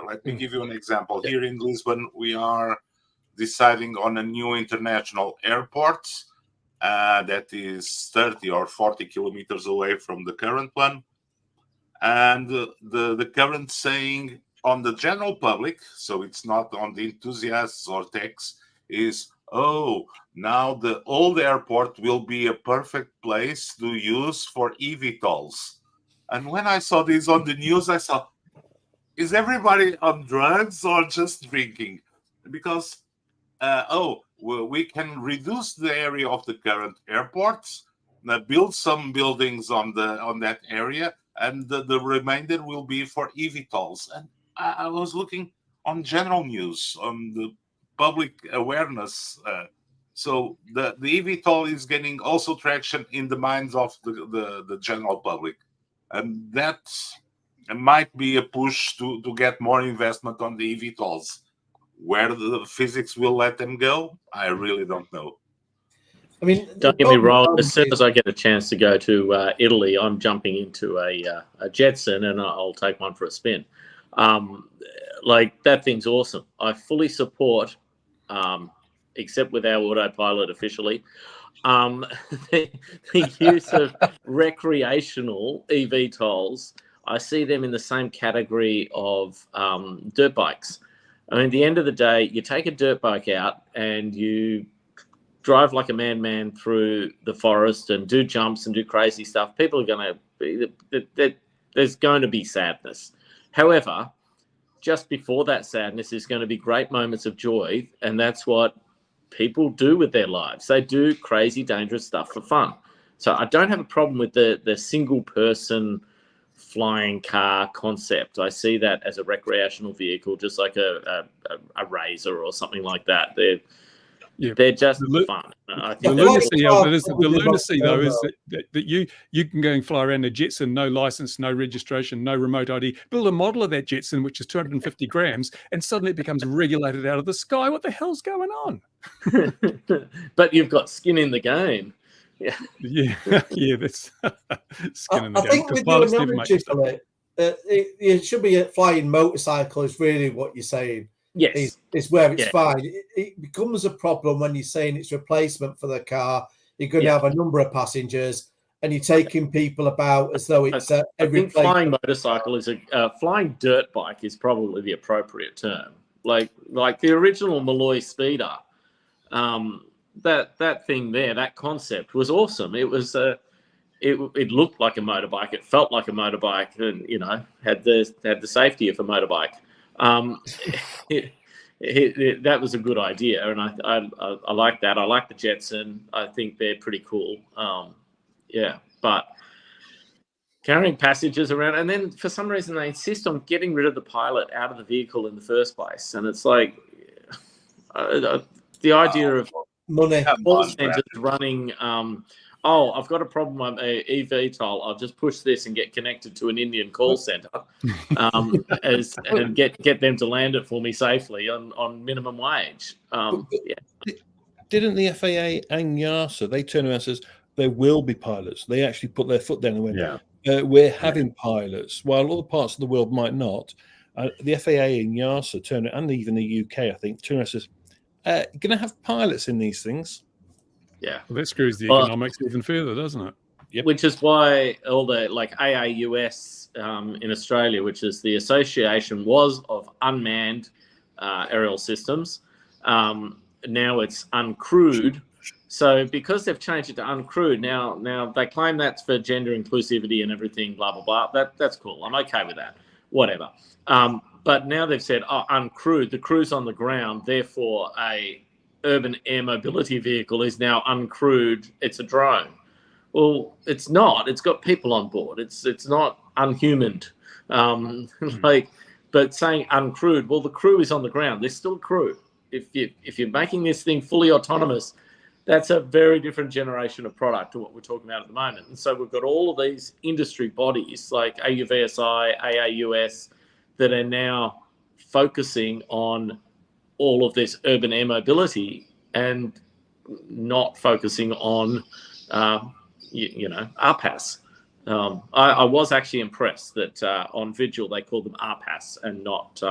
Let me give you an example. Here in Lisbon, we are deciding on a new international airport that is 30 or 40 kilometers away from the current one. And the current saying on the general public, so it's not on the enthusiasts or techs, is, oh, now the old airport will be a perfect place to use for eVTOLs. And when I saw this on the news, I thought, is everybody on drugs or just drinking? Because, we can reduce the area of the current airports, build some buildings on that area, and the remainder will be for eVTOLs. And I was looking on general news, on the public awareness. So the eVTOL is gaining also traction in the minds of the general public. And that might be a push to get more investment on the eVTOLs. Where the physics will let them go, I really don't know. I mean, don't get me wrong. As soon as I get a chance to go to Italy, I'm jumping into a Jetson, and I'll take one for a spin. Like, that thing's awesome. I fully support, except with our autopilot officially, the use of recreational eVTOLs. I see them in the same category of dirt bikes. I mean, at the end of the day, you take a dirt bike out and you drive like a madman through the forest and do jumps and do crazy stuff. People are going to be, there's going to be sadness. However, just before that sadness is going to be great moments of joy, and that's what people do with their lives. They do crazy, dangerous stuff for fun. So I don't have a problem with the single person flying car concept. I see that as a recreational vehicle, just like a Razor or something like that. They're just fun. I think the lunacy though is that you can go and fly around a Jetson, no license, no registration, no remote ID, build a model of that Jetson which is 250 grams, and suddenly it becomes regulated out of the sky. What the hell's going on? But you've got skin in the game. Yeah, that's skin in the game. I think with your analogy for it, it should be a flying motorcycle is really what you're saying. Yes, it's where it's fine. It becomes a problem when you're saying it's replacement for the car. You're going to have a number of passengers, and you're taking people about as though it's I think flying motorcycle is flying dirt bike is probably the appropriate term. like the original Malloy Speeder. That thing there, that concept was awesome. It was it looked like a motorbike. It felt like a motorbike, and had the safety of a motorbike. That was a good idea, and I like that. I like the Jetson. I think they're pretty cool. But carrying passengers around, and then for some reason they insist on getting rid of the pilot out of the vehicle in the first place, and it's like the idea of money. Call centers running. I've got a problem with my eVTOL. I'll just push this and get connected to an Indian call center, and get them to land it for me safely on minimum wage. Didn't the FAA and YASA, they turn around and says there will be pilots? They actually put their foot down and went, we're having pilots, while other parts of the world might not. The FAA and YASA turn, and even the UK, I think, turn around and says, you're going to have pilots in these things. Yeah, well, that screws the economics even further, doesn't it? Yep. Which is why all the AAUS in Australia, which is the Association of Unmanned Aerial Systems, now it's uncrewed. So because they've changed it to uncrewed, now they claim that's for gender inclusivity and everything, blah blah blah. That's cool. I'm okay with that. Whatever. But now they've said, uncrewed. The crew's on the ground. Therefore, a urban air mobility vehicle is now uncrewed. It's a drone. Well, it's not. It's got people on board. It's not unhumaned. But saying uncrewed, well, the crew is on the ground. There's still crew. If you're making this thing fully autonomous, that's a very different generation of product to what we're talking about at the moment. And so we've got all of these industry bodies like AUVSI, AAUS, that are now focusing on all of this urban air mobility and not focusing on, RPAS. I was actually impressed that on Vigil they called them RPAS and not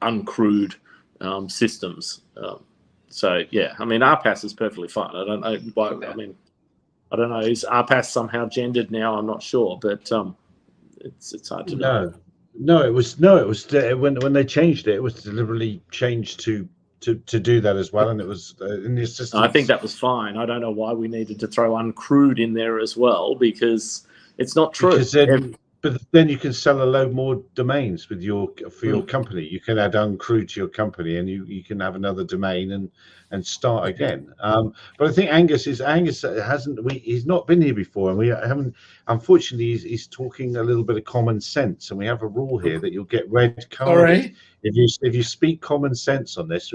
uncrewed systems. RPAS is perfectly fine. I don't know why. I don't know. Is RPAS somehow gendered now? I'm not sure, but it's hard to know. No, it was when they changed it. It was deliberately changed to do that as well, and it was in the assistance. I think that was fine. I don't know why we needed to throw uncrewed in there as well, because it's not true. But then you can sell a load more domains with your company. You can add uncrewed to your company, and you can have another domain and start again. But I think Angus hasn't. He's not been here before, and we haven't. Unfortunately, he's talking a little bit of common sense, and we have a rule here that you'll get red carded if you speak common sense on this.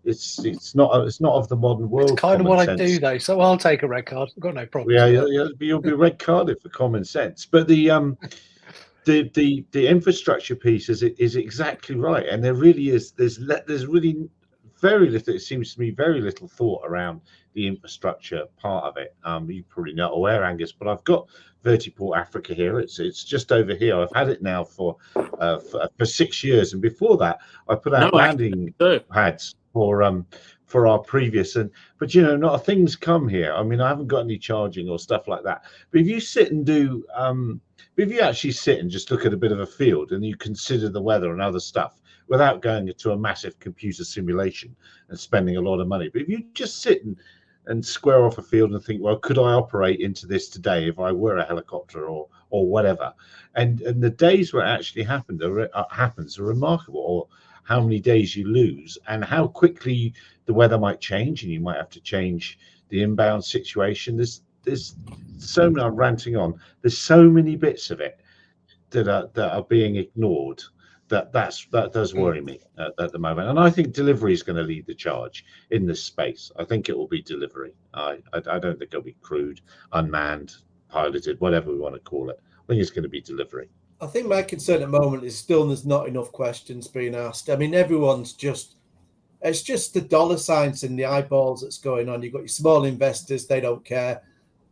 It's not of the modern world. It's kind of what I do, though, so I'll take a red card. I've got no problem. Yeah, you'll be red carded for common sense. But the infrastructure piece is exactly right, and there really is. There's really very little. It seems to me very little thought around the infrastructure part of it. You're probably not aware, Angus, but I've got Vertiport Africa here. It's just over here. I've had it now for 6 years, and before that, I put out landing pads for our previous, but not a thing's come here. I mean, I haven't got any charging or stuff like that. But if you sit and do, if you actually sit and just look at a bit of a field and you consider the weather and other stuff without going into a massive computer simulation and spending a lot of money, but if you just sit and square off a field and think, well, could I operate into this today if I were a helicopter or whatever, and the days where it actually happens are remarkable. Or how many days you lose and how quickly the weather might change, and you might have to change the inbound situation. There's so many. I'm ranting on. There's so many bits of it that are being ignored. That does worry me at the moment. And I think delivery is going to lead the charge in this space. I think it will be delivery. I don't think it'll be crewed, unmanned, piloted, whatever we want to call it. I think it's going to be delivery. I think my concern at the moment is still there's not enough questions being asked. I mean, everyone's it's just the dollar signs in the eyeballs that's going on. You've got your small investors, they don't care.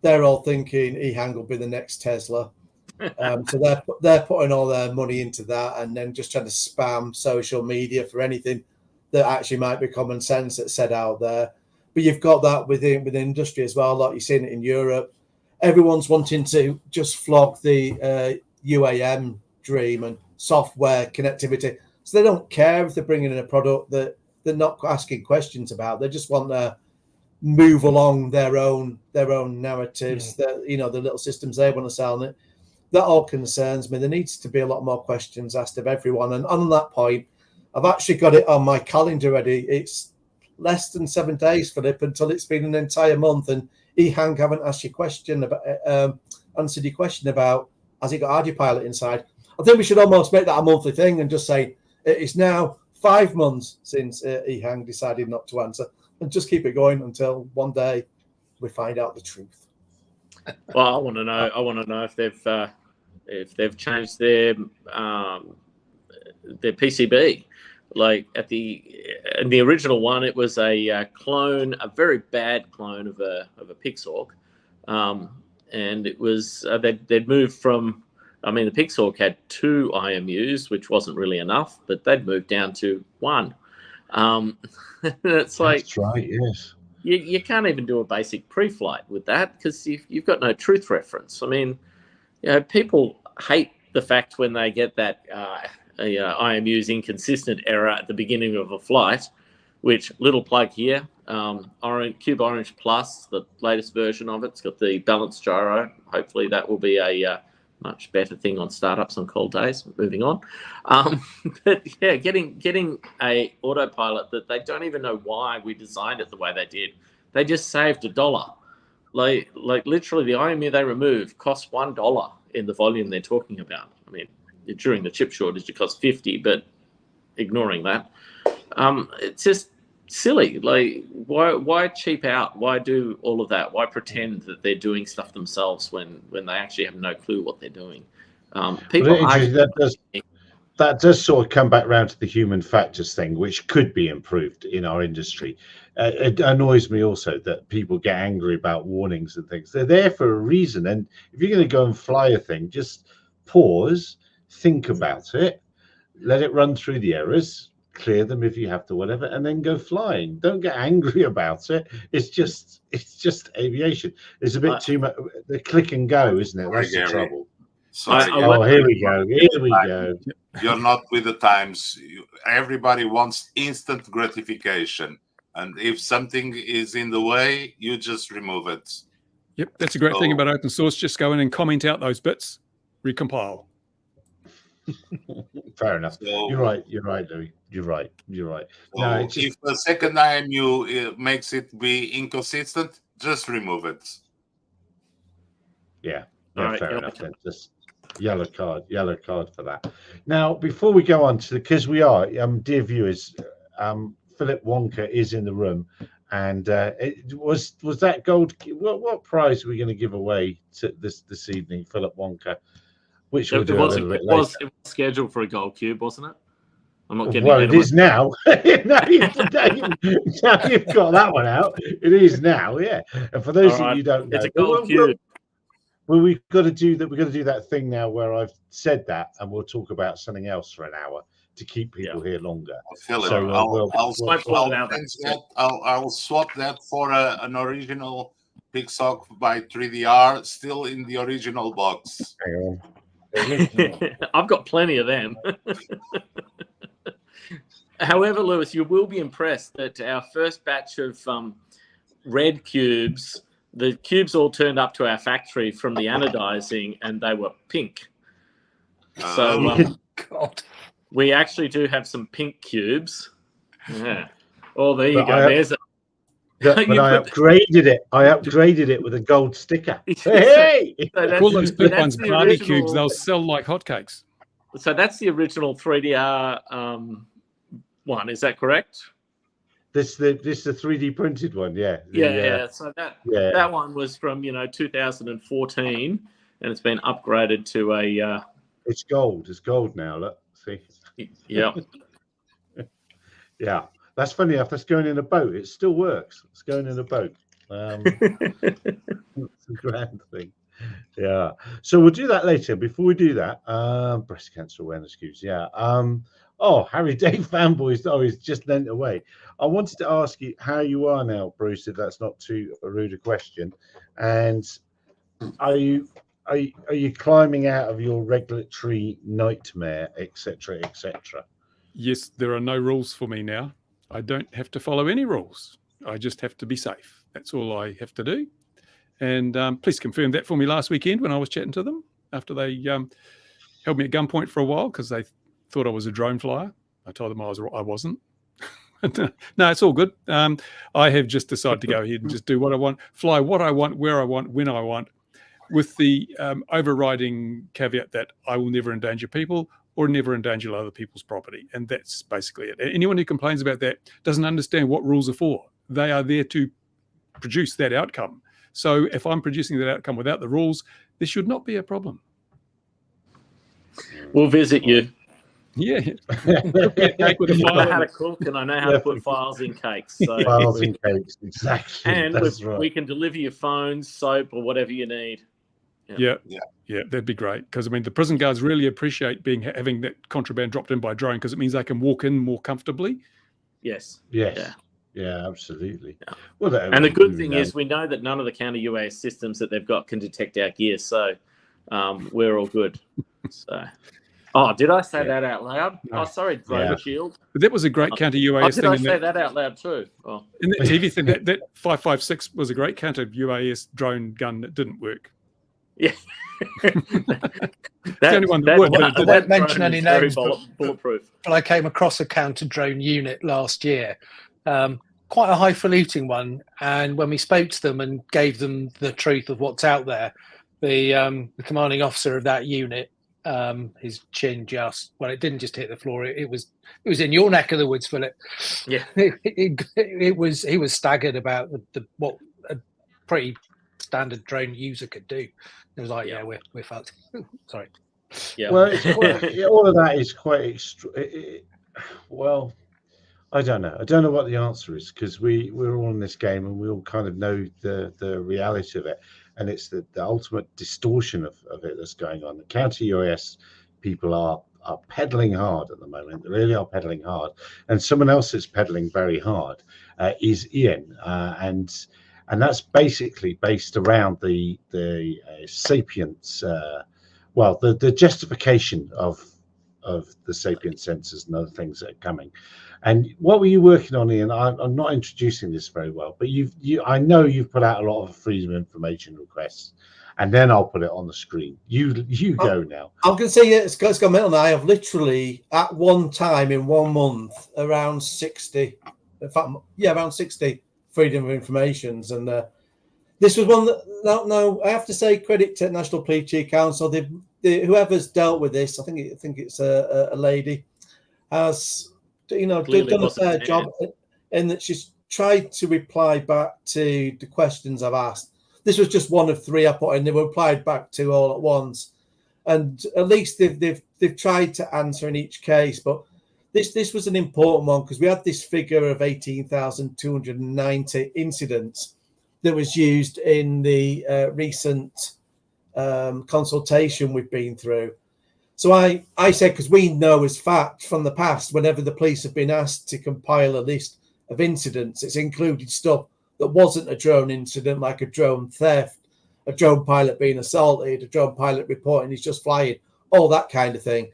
They're all thinking EHang will be the next Tesla. So they're putting all their money into that and then just trying to spam social media for anything that actually might be common sense that's said out there. But you've got that within industry as well. Like you're seeing it in Europe. Everyone's wanting to just flog the UAM dream and software connectivity. So they don't care if they're bringing in a product that they're not asking questions about. They just want to move along their own narratives, that the little systems they want to sell. And that all concerns me. There needs to be a lot more questions asked of everyone. And on that point, I've actually got it on my calendar already. It's less than 7 days, Philip, until it's been an entire month, and EHang haven't asked your question about answered your question about has it got RD Pilot inside. I think we should almost make that a monthly thing and just say it's now 5 months since EHang decided not to answer, and just keep it going until one day we find out the truth. Well, I want to know if they've changed their PCB. Like in the original one, it was a clone, a very bad clone of a Pixhawk, and it was they'd moved from. I mean, the Pixhawk had 2 IMUs, which wasn't really enough, but they'd moved down to 1. It's like that's right, yes. You can't even do a basic pre-flight with that because you've got no truth reference. I mean, people hate the fact when they get that IMU's inconsistent error at the beginning of a flight, which little plug here, Cube Orange Plus, the latest version of it's got the balanced gyro. Hopefully that will be a much better thing on startups on cold days. Moving on, but yeah, getting a autopilot that they don't even know why we designed it the way they did. They just saved $1. Like literally, the IMU they removed cost $1 in the volume they're talking about. I mean, during the chip shortage, it cost 50, but ignoring that, it's just silly. Like, why cheap out? Why do all of that? Why pretend that they're doing stuff themselves when they actually have no clue what they're doing? That does sort of come back around to the human factors thing, which could be improved in our industry. It annoys me also that people get angry about warnings and things. They're there for a reason, and if you're going to go and fly a thing, just pause, think about it, let it run through the errors, clear them if you have to, whatever, and then go flying. Don't get angry about it. It's just aviation. It's a bit too much the click and go, isn't it? That's the trouble. Sorry. Here we go. You're not with the times. Everybody wants instant gratification, and if something is in the way, you just remove it. Yep, that's a great thing about open source. Just go in and comment out those bits, recompile. Fair enough. So, you're right, Louis. You're right. So No, it's just... if the second IMU makes it be inconsistent, just remove it. Yeah, right, fair enough. Then. Just yellow card for that. Now, before we go on to because we are, dear viewers, Philip Wonka is in the room, and it was that gold. What prize are we going to give away to this evening, Philip Wonka? Which we'll do a little bit later. It was scheduled for a gold cube, wasn't it? I'm not getting. Well, it is now. now you've got that one out. It is now, yeah. And for those of you who don't know, it's a gold cube. Well, we've got to do that. We've got to do that thing now where I've said that, and we'll talk about something else for an hour to keep people here longer. So I'll swap that for an original Pixhawk by 3DR, still in the original box. Hang on. I've got plenty of them. However, Lewis, you will be impressed that our first batch of red cubes, the cubes all turned up to our factory from the anodizing, and they were pink. So God, we actually do have some pink cubes. Yeah. Oh, there you go. There's a. But I upgraded it. I upgraded it with a gold sticker. Hey! Call those big ones party cubes. They'll sell like hotcakes. So that's the original 3DR one. Is that correct? This the 3D printed one. Yeah. Yeah. So that one was from 2014, and it's been upgraded to a. It's gold. It's gold now. Look. See. Yeah. Yeah. That's funny enough. That's going in a boat. It still works. It's going in a boat. It's a grand thing. Yeah. So we'll do that later. Before we do that, breast cancer awareness cubes. Yeah. Harry Dave fanboys. Oh, he's just lent away. I wanted to ask you how you are now, Bruce, if that's not too rude a question. And are you climbing out of your regulatory nightmare, etc., etc.? yes, there are no rules for me now. I don't have to follow any rules. I just have to be safe. That's all I have to do. And police confirmed that for me last weekend when I was chatting to them after they held me at gunpoint for a while because they thought I was a drone flyer. I told them I wasn't. No, it's all good. I have just decided to go ahead and just do what I want, fly what I want, where I want, when I want, with the overriding caveat that I will never endanger people or never endanger other people's property. And that's basically it. Anyone who complains about that doesn't understand what rules are for. They are there to produce that outcome. So if I'm producing that outcome without the rules, there should not be a problem. We'll visit you. Yeah. Cake with a I file know how in to it. cook and I know how to put files in cakes. So Files and cakes, exactly. and That's right. we can deliver your phones, soap, or whatever you need. Yeah, that'd be great. Because I mean, the prison guards really appreciate having that contraband dropped in by drone because it means they can walk in more comfortably. Yes. Yeah, absolutely. Yeah. Well, And the good thing is we know that none of the counter UAS systems that they've got can detect our gear, so we're all good. So, did I say that out loud? No. Oh, sorry, Drone Shield. But that was a great counter UAS did thing. I say that out loud too? Oh. In that TV thing, that 556 was a great counter UAS drone gun that didn't work. Yeah. The only one that would. I won't mention any names, bulletproof. But I came across a counter drone unit last year, quite a highfalutin one. And when we spoke to them and gave them the truth of what's out there, the commanding officer of that unit, his chin it didn't just hit the floor. It was in your neck of the woods, Philip. Yeah, he was staggered about what a pretty standard drone user could do. It was like, we're fucked. Sorry. Yeah. Well, all of that is quite well, I don't know. I don't know what the answer is because we're all in this game and we all kind of know the reality of it, and it's the ultimate distortion of it that's going on. The counter UAS people are pedaling hard at the moment. They really are pedaling hard, and someone else that's pedaling very hard is Ian, and that's basically based around the Sapiens. The justification of the Sapient sensors and other things that are coming. And what were you working on, Ian? I'm not introducing this very well, but I know you've put out a lot of freedom of information requests, and then I'll put it on the screen. You go now. I'm going to say it's gone mental now. I have literally at one time in 1 month around 60. In fact, around 60 freedom of informations, and this was one that no, I have to say credit to National Police Chief Council. Whoever's dealt with this, I think it's a lady, has done a fair job in that she's tried to reply back to the questions I've asked. This was just one of 3 I put in. They were replied back to all at once, and at least they've tried to answer in each case. But this was an important one because we had this figure of 18,290 incidents that was used in the recent consultation we've been through. So I said, because we know as fact from the past, whenever the police have been asked to compile a list of incidents, it's included stuff that wasn't a drone incident, like a drone theft, a drone pilot being assaulted, a drone pilot reporting he's just flying, all that kind of thing.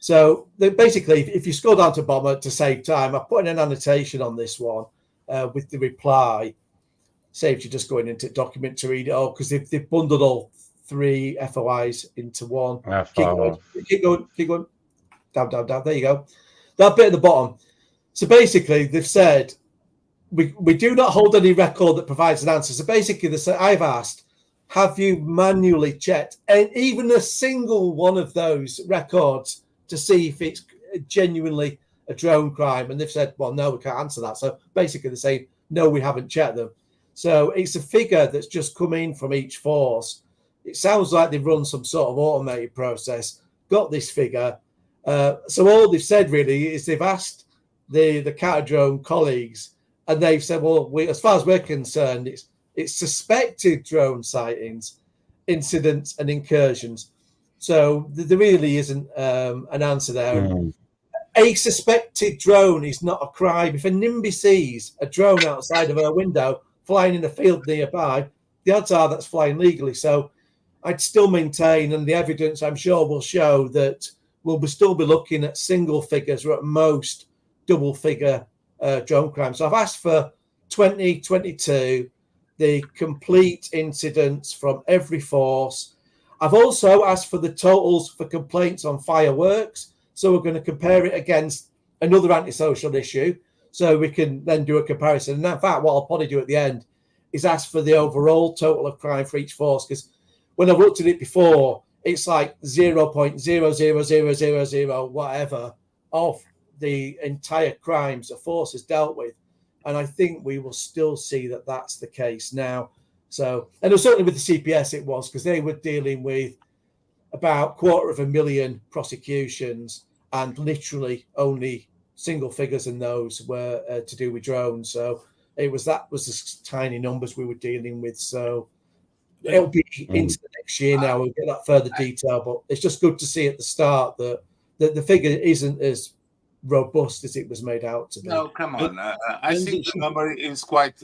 So basically, if you scroll down to bottom to save time, I put in an annotation on this one with the reply. Saves you just going into document to read it all because they've bundled all 3 FOIs into one. Keep going. Down. There you go. That bit at the bottom. So basically, they've said we do not hold any record that provides an answer. So basically, they said, I've asked, have you manually checked and even a single one of those records to see if it's genuinely a drone crime? And they've said, well, no, we can't answer that. So basically, they're saying, no, we haven't checked them. So it's a figure that's just come in from each force. It sounds like they've run some sort of automated process, got this figure. So all they've said really is they've asked the counter drone colleagues, and they've said, well, as far as we're concerned, it's suspected drone sightings, incidents, and incursions. So there really isn't an answer there. A suspected drone is not a crime. If a NIMBY sees a drone outside of her window flying in a field nearby, the odds are that's flying legally. So I'd still maintain, and the evidence I'm sure will show, that we'll still be looking at single figures or at most double figure drone crime. So I've asked for 2022, the complete incidents from every force. I've also asked for the totals for complaints on fireworks. So we're going to compare it against another antisocial issue. So we can then do a comparison. And in fact, what I'll probably do at the end is ask for the overall total of crime for each force. Because when I've looked at it before, it's like 0.00000 whatever of the entire crimes a force has dealt with. And I think we will still see that that's the case now. So, and it was certainly with the CPS it was, because they were dealing with about 250,000 prosecutions, and literally only single figures in those were to do with drones. So that was the tiny numbers we were dealing with. So it'll be into the next year now. We'll get that further detail, but it's just good to see at the start that the figure isn't as robust as it was made out to be. No, come on. I think the number is quite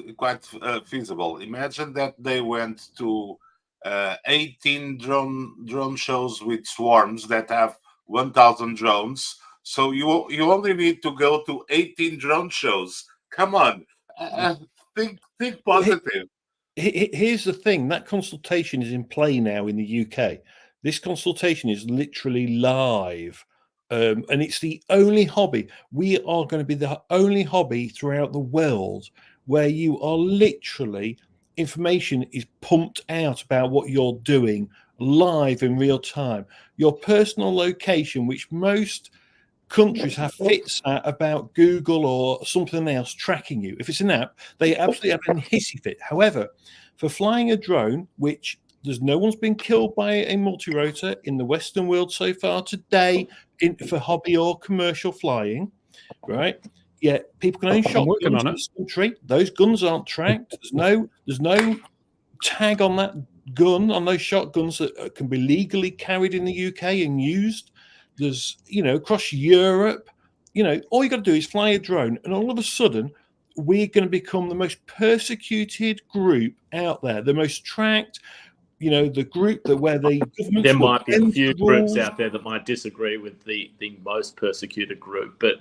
feasible. Imagine that they went to 18 drone shows with swarms that have 1,000 drones. So you only need to go to 18 drone shows. Come on, think positive. Here's the thing: that consultation is in play now in the UK. This consultation is literally live. And it's the only hobby. We are going to be the only hobby throughout the world where you are literally, information is pumped out about what you're doing live in real time. Your personal location, which most countries have fits at about Google or something else tracking you. If it's an app, they absolutely have a hissy fit. However, for flying a drone, which there's no one's been killed by a multi-rotor in the Western world so far today for hobby or commercial flying, right? Yeah, people can own shotguns in this country. Those guns aren't tracked. There's no tag on that gun, on those shotguns that can be legally carried in the UK and used. There's, across Europe, all you got to do is fly a drone, and all of a sudden, we're going to become the most persecuted group out there, the most tracked. The group where the government. There might be a few groups out there that might disagree with the most persecuted group, but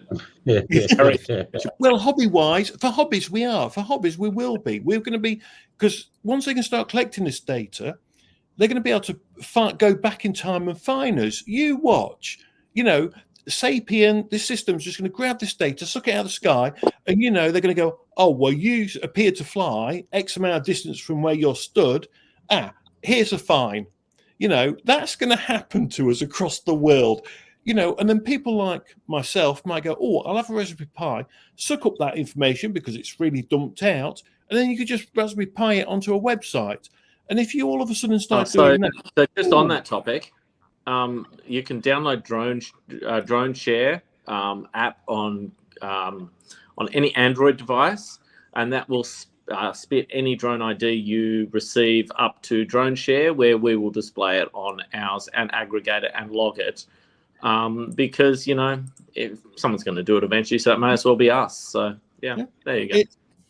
well, hobby-wise, for hobbies we are. For hobbies we will be. We're going to be, because once they can start collecting this data, they're going to be able to go back in time and fine us. You watch. Sapien, this system's just going to grab this data, suck it out of the sky, and they're going to go, oh well, you appear to fly X amount of distance from where you're stood. Here's a fine. That's going to happen to us across the world. And then people like myself might go, oh, I'll have a Raspberry Pi, suck up that information because it's really dumped out, and then you could just Raspberry Pi it onto a website. And if you all of a sudden start doing that, so just on that topic, you can download drone share app on any Android device, and that will spit any drone ID you receive up to drone share, where we will display it on ours and aggregate it and log it. Because if someone's going to do it eventually, so it may as well be us. So yeah. There you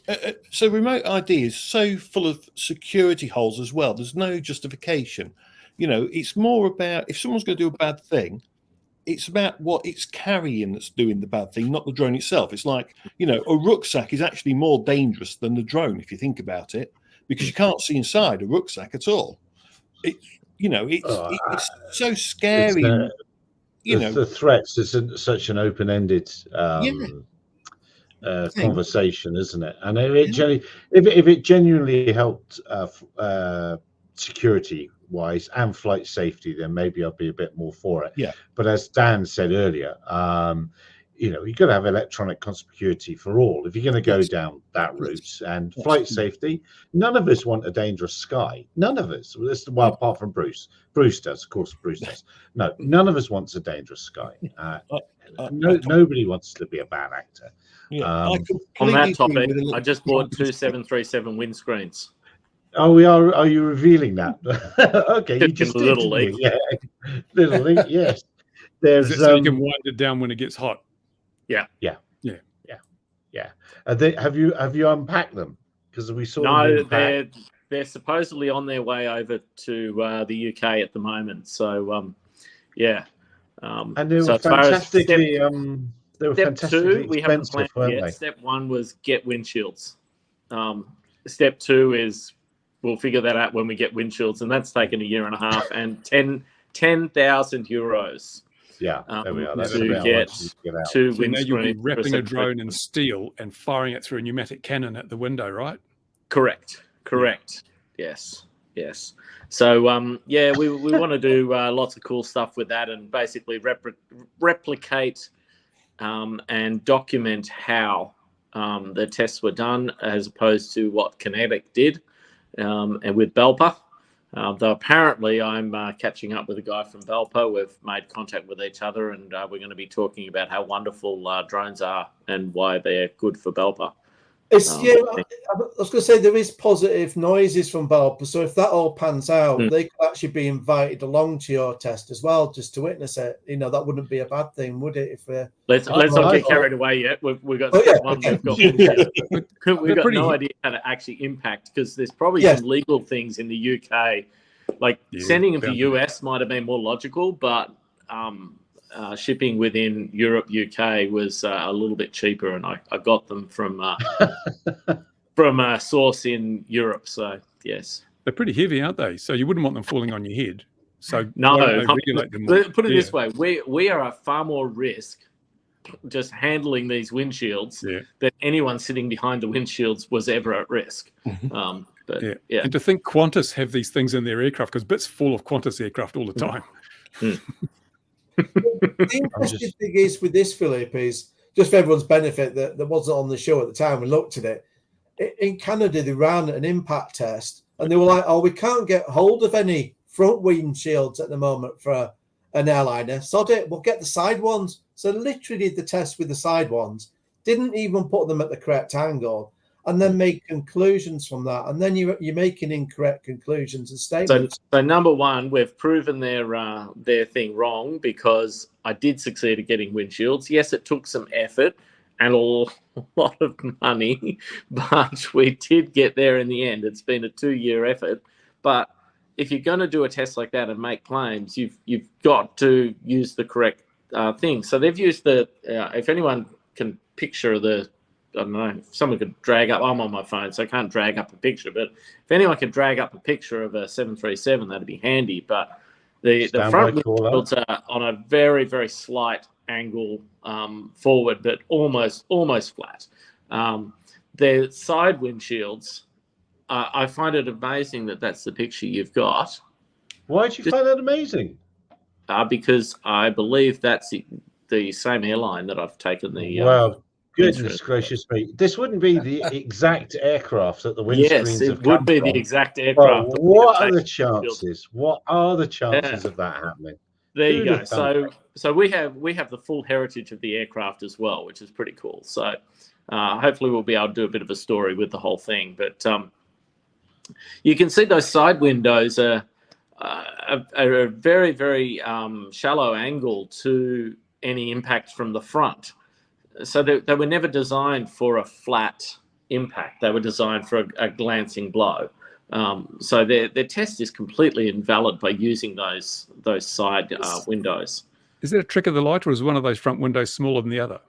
go. So remote ID is so full of security holes as well. There's no justification. It's more about, if someone's going to do a bad thing, it's about what it's carrying that's doing the bad thing, not the drone itself. It's like, a rucksack is actually more dangerous than the drone, if you think about it, because you can't see inside a rucksack at all. It's so scary. The threats is such an open-ended conversation, isn't it? And if it genuinely helped security wise and flight safety, then maybe I'll be a bit more for it. Yeah. But as Dan said earlier, you've got to have electronic conspicuity for all if you're going to go down that route. And flight safety, none of us want a dangerous sky. None of us. Well, apart from Bruce. Bruce does, of course. Bruce does. No, none of us wants a dangerous sky. Nobody wants to be a bad actor. Yeah, on that topic, I just bought 2 737 windscreens. Oh, we are. Are you revealing that? Okay, you just did, Little League. Yeah, Little League. Yes. There's so you can wind it down when it gets hot. Yeah. Have you unpacked them? Because we saw. No, they're supposedly on their way over to the UK at the moment. So And they so were as far as fantastically. They were step fantastically 2, we haven't expensive, planned weren't yet. they? Step 1 was get windshields. Step 2 is we'll figure that out when we get windshields, and that's taken a year and a half and 10,000 euros. Yeah, there we are. That's to about get what you get out. two So now you'll be windscreens. wrapping a drone in steel and firing it through a pneumatic cannon at the window, right? Correct. Yes. So yeah, we want to do lots of cool stuff with that, and basically replicate and document how the tests were done, as opposed to what Kinetic did, and with Belper. Though apparently I'm catching up with a guy from Belper. We've made contact with each other, and we're going to be talking about how wonderful drones are and why they're good for Belper. I was going to say there is positive noises from Belper, so if that all pans out, they could actually be invited along to your test as well, just to witness it. You know, that wouldn't be a bad thing, would it? If let's not get carried away yet. We've got step one. Okay. We've got no idea how to actually impact, because there's probably some legal things in the UK, like sending them to US might have been more logical, but shipping within Europe, UK was a little bit cheaper, and I got them from a source in Europe. So yes, they're pretty heavy, aren't they? So you wouldn't want them falling on your head. So no, regulate them more? Put it this way: we are at far more risk just handling these windshields than anyone sitting behind the windshields was ever at risk. But and to think Qantas have these things in their aircraft, because Bit's full of Qantas aircraft all the time. The interesting thing is with this, Philip, is just for everyone's benefit that wasn't on the show at the time. We looked at it. In Canada, they ran an impact test, and they were like, "Oh, we can't get hold of any front windshields at the moment for an airliner. Sod it, we'll get the side ones." So literally did the test with the side ones, didn't even put them at the correct angle, and then make conclusions from that. And then you're making incorrect conclusions and statements. So number one, we've proven their thing wrong, because I did succeed at getting windshields. Yes, it took some effort and a lot of money, but we did get there in the end. It's been a 2-year effort. But if you're going to do a test like that and make claims, you've got to use the correct thing. So they've used if anyone can picture I don't know, if someone could drag up, I'm on my phone, so I can't drag up a picture, but if anyone could drag up a picture of a 737, that'd be handy. But the front windshields are on a very, very slight angle forward, but almost flat. The side windshields, I find it amazing that that's the picture you've got. Why did you find that amazing? Because I believe that's the same airline that I've taken the... Wow. Goodness gracious me! This wouldn't be the exact aircraft that the windscreens Yes, it have would come be from. the exact aircraft. Well, what are the chances? What are the chances of that happening? There you go. So we have the full heritage of the aircraft as well, which is pretty cool. So hopefully we'll be able to do a bit of a story with the whole thing. But you can see those side windows are a very, very shallow angle to any impact from the front. So they were never designed for a flat impact. They were designed for a glancing blow. So their test is completely invalid by using those side windows. Is that a trick of the light, or is one of those front windows smaller than the other?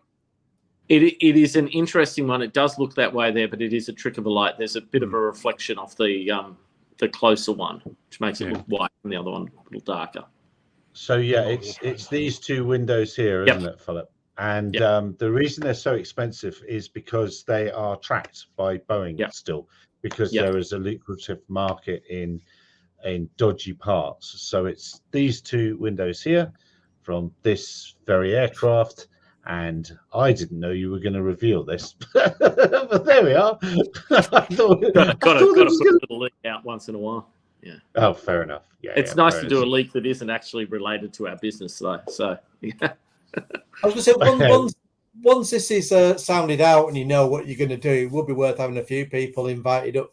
It is an interesting one. It does look that way there, but it is a trick of the light. There's a bit of a reflection off the closer one, which makes it look white, and the other one a little darker. So yeah, it's these two windows here, isn't it, Philip? And the reason they're so expensive is because they are tracked by Boeing still, because there is a lucrative market in dodgy parts. So it's these two windows here from this very aircraft. And I didn't know you were going to reveal this, but there we are. I thought got to put a little leak out once in a while. Yeah. Oh, fair enough. Yeah, it's nice to do a leak that isn't actually related to our business, though. So yeah. I was going to say, once this is sounded out and you know what you're going to do, it would be worth having a few people invited up,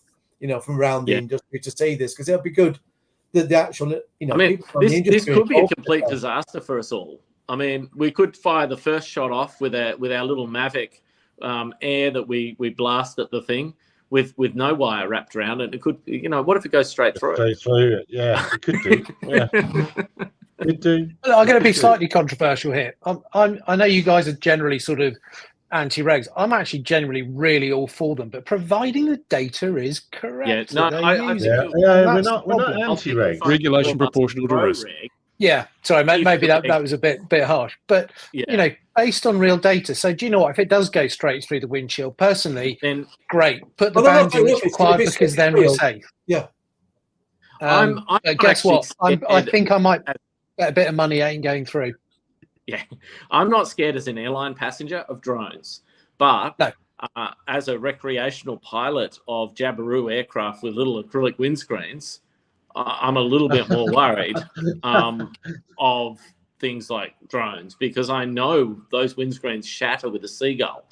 from around the industry to see this, because it'll be good that the actual, I mean, this could be a complete disaster for us all. I mean, we could fire the first shot off with our little Mavic air that we blast at the thing with no wire wrapped around it. It could, what if it goes straight through? Straight through it, yeah, it could do. Yeah. It do. Look, I'm going to be It do. slightly controversial here. I know you guys are generally sort of anti-regs. I'm actually generally really all for them, but providing the data is correct. Yeah, no, that I they're think using. Yeah, you- yeah, And we're that's the not problem. anti-regs. Regulation proportional to risk. Yeah, sorry, If maybe the that was a bit harsh, but Yeah. you know, based on real data. So do you know what? If it does go straight through the windshield, personally, Then great. Put the Oh, no, no, bands in if as it's- required if it's because then we're real, safe. yeah. I'm But guess actually what? I scared think I might as- bet a bit of money ain't going through. Yeah, I'm not scared as an airline passenger of drones, but No. As a recreational pilot of Jabiru aircraft with little acrylic windscreens, I'm a little bit more worried of things like drones because I know those windscreens shatter with a seagull.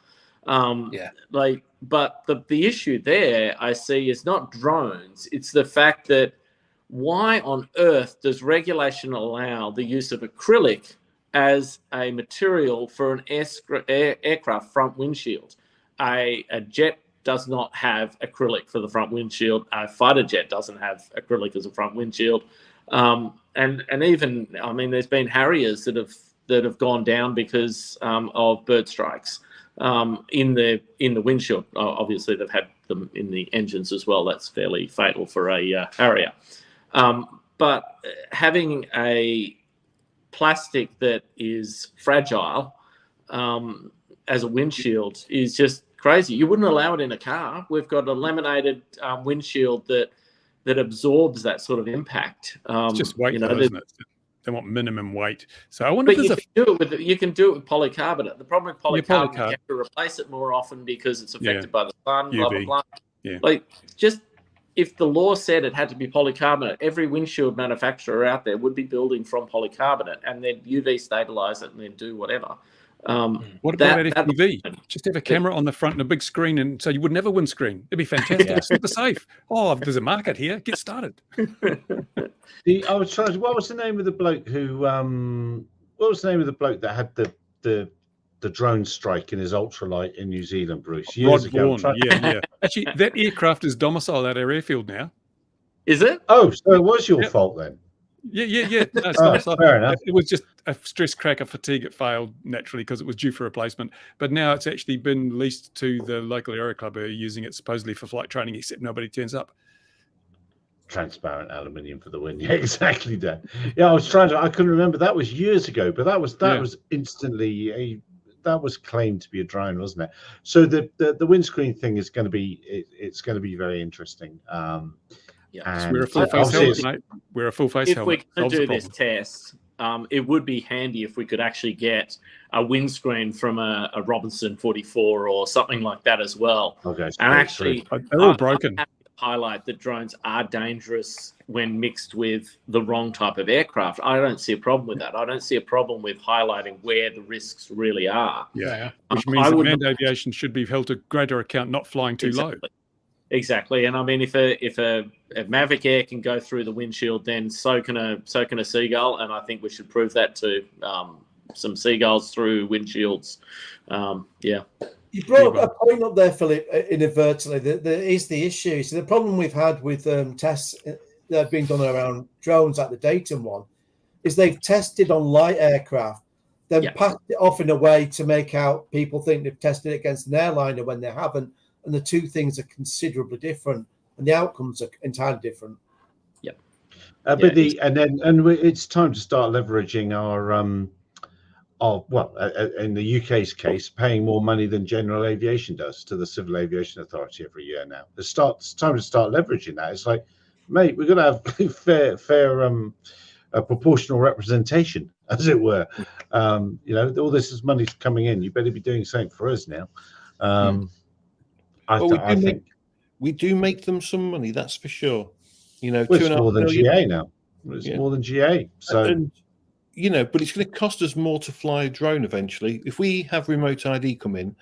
But the issue there I see is not drones. It's the fact that why on earth does regulation allow the use of acrylic as a material for an aircraft front windshield? A jet does not have acrylic for the front windshield. A fighter jet doesn't have acrylic as a front windshield. And even, I mean, there's been Harriers that have gone down because of bird strikes in the windshield. Obviously, they've had them in the engines as well. That's fairly fatal for a Harrier. But having a plastic that is fragile as a windshield is just crazy. You wouldn't allow it in a car. We've got a laminated windshield that absorbs that sort of impact. It's just weight, though, isn't it? They want minimum weight. So I wonder But if there's you can do it with polycarbonate. The problem with polycarbonate, polycarb. you have to replace it more often because it's affected by the sun, UV. blah, blah, blah. Yeah. Like, just if the law said it had to be polycarbonate, every windshield manufacturer out there would be building from polycarbonate and they'd UV stabilize it and then do whatever. What about FPV? Just have a camera on the front and a big screen, and so you would never windscreen. It'd be fantastic. It's super safe. Oh, there's a market here. Get started. I was trying to. What was the name of the bloke who? What was the name of the bloke that had the drone strike in his ultralight in New Zealand, Bruce? Years ago. Vaughan. Yeah. Actually, that aircraft is domiciled at our airfield now. Is it? Oh, so it was your fault then? Yeah. No, it's fair enough. It was just a stress cracker fatigue. It failed naturally because it was due for replacement. But now it's actually been leased to the local aero club who are using it supposedly for flight training, except nobody turns up. Transparent aluminium for the win. Yeah, exactly, Dan. Yeah, I couldn't remember. That was years ago, but that was instantly that was claimed to be a drone, wasn't it? So the windscreen thing is going to be it's going to be very interesting. So we're a full face helmet, mate. We're a full face helmet. If we're going to do this test, it would be handy if we could actually get a windscreen from a Robinson 44 or something like that as well. Okay, and actually, they're all broken. Highlight that drones are dangerous when mixed with the wrong type of aircraft. I don't see a problem with that. I don't see a problem with highlighting where the risks really are. Yeah, which means that manned aviation should be held to greater account, not flying too low. Exactly, and I mean, if a Mavic Air can go through the windshield, then so can a Seagull, and I think we should prove that to some Seagulls through windshields. You brought a point up there, Philip, inadvertently. There is the issue. So the problem we've had with tests that have been done around drones, like the Dayton one, is they've tested on light aircraft, then passed it off in a way to make out people think they've tested it against an airliner when they haven't. And the two things are considerably different, and the outcomes are entirely different. It's time to start leveraging our in the UK's case, paying more money than general aviation does to the Civil Aviation Authority every year now. It's time to start leveraging that. It's like, mate, we're going to have fair proportional representation, as it were. All this is money's coming in. You better be doing something for us now. I think we do make them some money, that's for sure. It's more than GA now. It's more than GA. So, but it's going to cost us more to fly a drone eventually. If we have remote ID come in,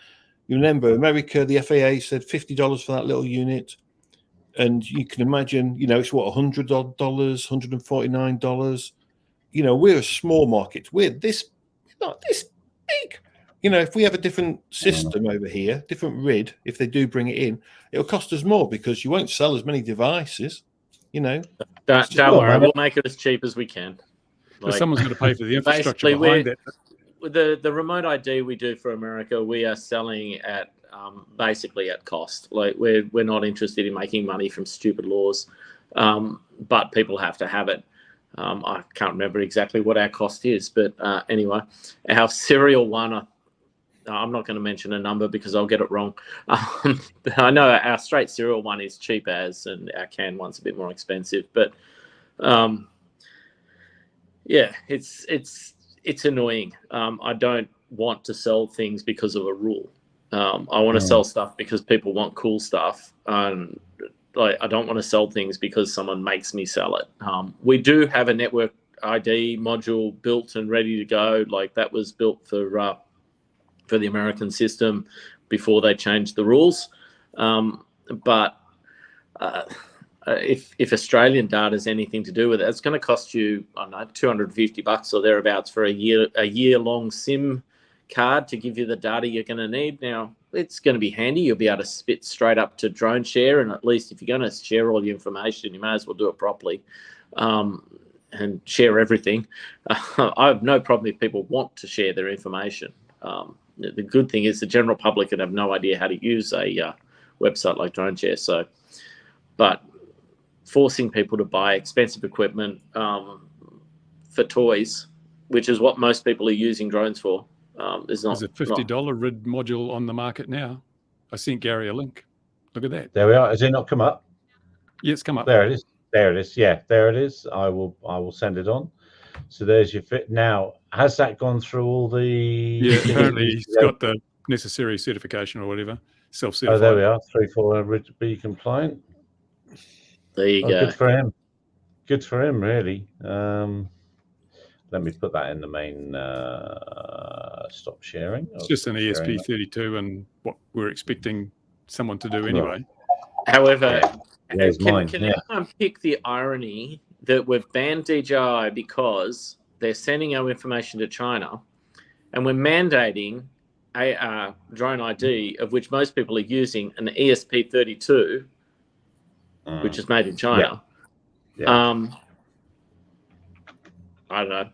you remember America, the FAA said $50 for that little unit, and you can imagine, it's what, $100, $149. We're a small market. We're not this big. If we have a different system over here, different RID, if they do bring it in, it'll cost us more because you won't sell as many devices. Don't worry, we'll make it as cheap as we can. Because someone's got to pay for the infrastructure basically, behind that. with the remote ID we do for America, we are selling at basically at cost. Like we're not interested in making money from stupid laws, but people have to have it. I can't remember exactly what our cost is, but anyway, our serial one, I'm not going to mention a number because I'll get it wrong. I know our straight serial one is cheap as, and our CAN one's a bit more expensive, but yeah, it's annoying. I don't want to sell things because of a rule. I want to sell stuff because people want cool stuff. Like I don't want to sell things because someone makes me sell it. We do have a network ID module built and ready to go. Like that was built for the American system before they changed the rules. But if Australian data has anything to do with it, it's going to cost you, I don't know, $250 or thereabouts for a year-long SIM card to give you the data you're going to need. Now, it's going to be handy. You'll be able to spit straight up to drone share, and at least if you're going to share all the information, you may as well do it properly and share everything. I have no problem if people want to share their information. The good thing is the general public would have no idea how to use a website like DroneShare. So, but forcing people to buy expensive equipment for toys, which is what most people are using drones for, there's a $50 RID module on the market now. I sent Gary a link. Look at that. There we are. Has it not come up? Yeah, it's come up. There it is. There it is. Yeah, there it is. I will send it on. So there's your fit. Now, has that gone through all the? Yeah, apparently he's got the necessary certification or whatever. Self-certified. Oh, there we are. 3.4 compliant. There you go. Good for him. Good for him, really. Let me put that in the main stop sharing. It's just an ESP32 and what we're expecting someone to do anyway. However, can you unpick the irony that we've banned DJI because they're sending our information to China and we're mandating a drone ID, of which most people are using an ESP32, which is made in China. Yeah. I don't know.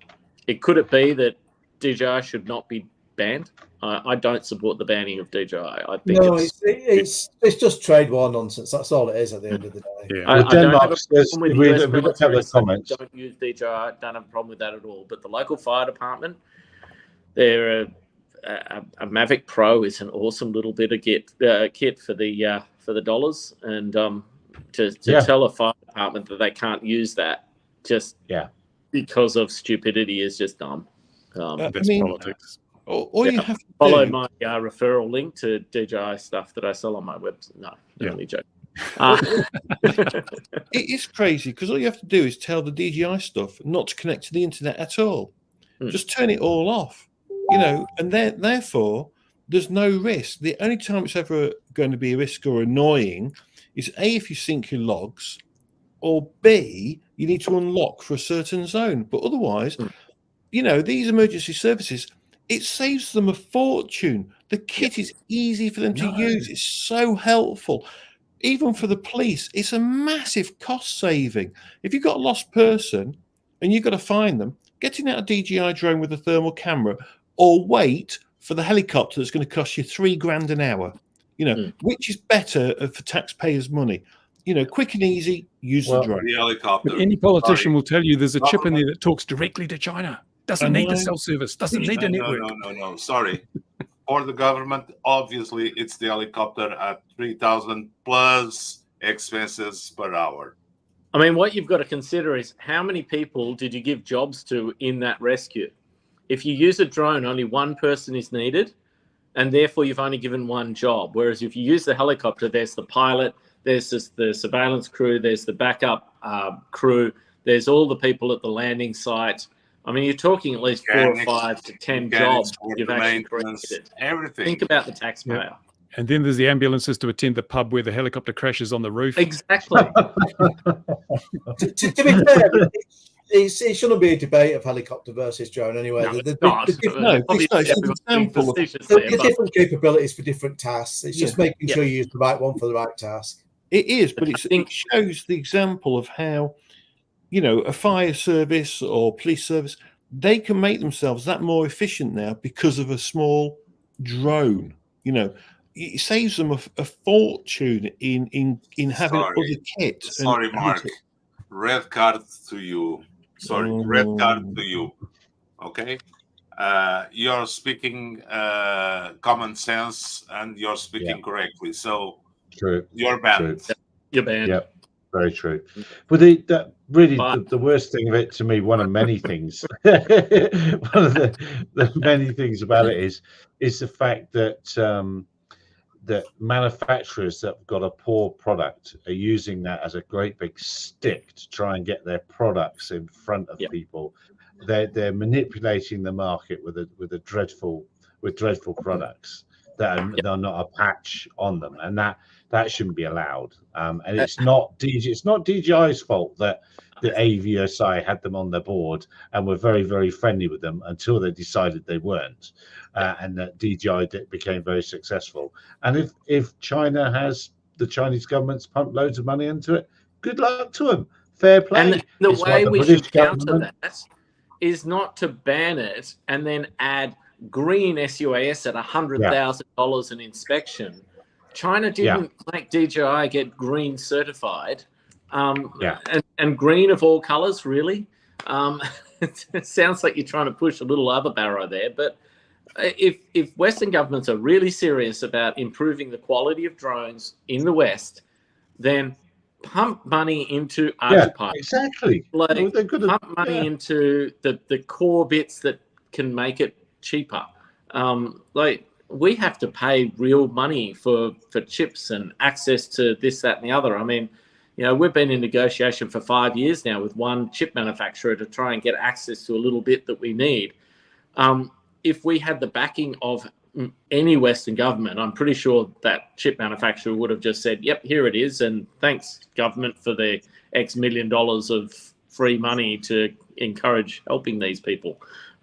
Could it be that DJI should not be banned? I don't support the banning of DJI. I think it's just trade war nonsense. That's all it is at the end of the day. Yeah. I don't have a problem with we US looked at the comments. Don't use DJI. I don't have a problem with that at all. But the local fire department, they're a Mavic Pro is an awesome little bit of kit for the dollars, and to tell a fire department that they can't use that just because of stupidity is just dumb. That's politics. All you have to follow do... my referral link to DJI stuff that I sell on my website. No, only joke. It is crazy because all you have to do is tell the DJI stuff not to connect to the internet at all. Just turn it all off, and therefore there's no risk. The only time it's ever going to be a risk or annoying is A, if you sync your logs, or B, you need to unlock for a certain zone. But otherwise, these emergency services, it saves them a fortune. The kit is easy for them to use. It's so helpful. Even for the police, it's a massive cost saving. If you've got a lost person and you've got to find them, getting out a DJI drone with a thermal camera or wait for the helicopter that's going to cost you $3,000 an hour, which is better for taxpayers' money. Quick and easy, use the drone. The helicopter. But any politician will tell you there's a chip in there that talks directly to China. Doesn't need the cell service. Doesn't need a network. No. Sorry. For the government, obviously, it's the helicopter at 3,000 plus expenses per hour. I mean, what you've got to consider is how many people did you give jobs to in that rescue? If you use a drone, only one person is needed, and therefore you've only given one job. Whereas if you use the helicopter, there's the pilot, there's the surveillance crew, there's the backup crew, there's all the people at the landing site. I mean, you're talking at least 4 or 5 to 10 jobs you've actually created. Everything. Think about the taxpayer. Yeah. And then there's the ambulances to attend the pub where the helicopter crashes on the roof. Exactly. to be fair, it shouldn't be a debate of helicopter versus drone anyway. The different capabilities for different tasks. It's just making sure you use the right one for the right task. It is, but it shows the example of how a fire service or police service, they can make themselves that more efficient now because of a small drone. It saves them a fortune in having other kit. Sorry, Mark. Red card to you. Sorry, red card to you. Okay. You're speaking common sense and you're speaking correctly. So True. You're banned. You're banned. Yep. Very true. But the worst thing of it to me, one of many things, one of the many things about it is the fact that that manufacturers that have got a poor product are using that as a great big stick to try and get their products in front of people. They're manipulating the market with dreadful products that are not a patch on them, and that shouldn't be allowed. And it's not DJI's fault that the AVSI had them on their board and were very, very friendly with them until they decided they weren't, and that DJI became very successful. And if China has the Chinese government's pumped loads of money into it, good luck to them. Fair play. And the way we should counter that is not to ban it and then add green SUAS at $100,000 an inspection. China didn't make DJI get green certified, and green of all colors, really. It sounds like you're trying to push a little other barrow there, but if Western governments are really serious about improving the quality of drones in the West, then pump money into Archetype. Exactly. Pump money into the core bits that can make it cheaper. We have to pay real money for chips and access to this, that, and the other. I mean, we've been in negotiation for 5 years now with one chip manufacturer to try and get access to a little bit that we need. If we had the backing of any Western government, I'm pretty sure that chip manufacturer would have just said, yep, here it is, and thanks, government, for the X $1 million of free money to encourage helping these people.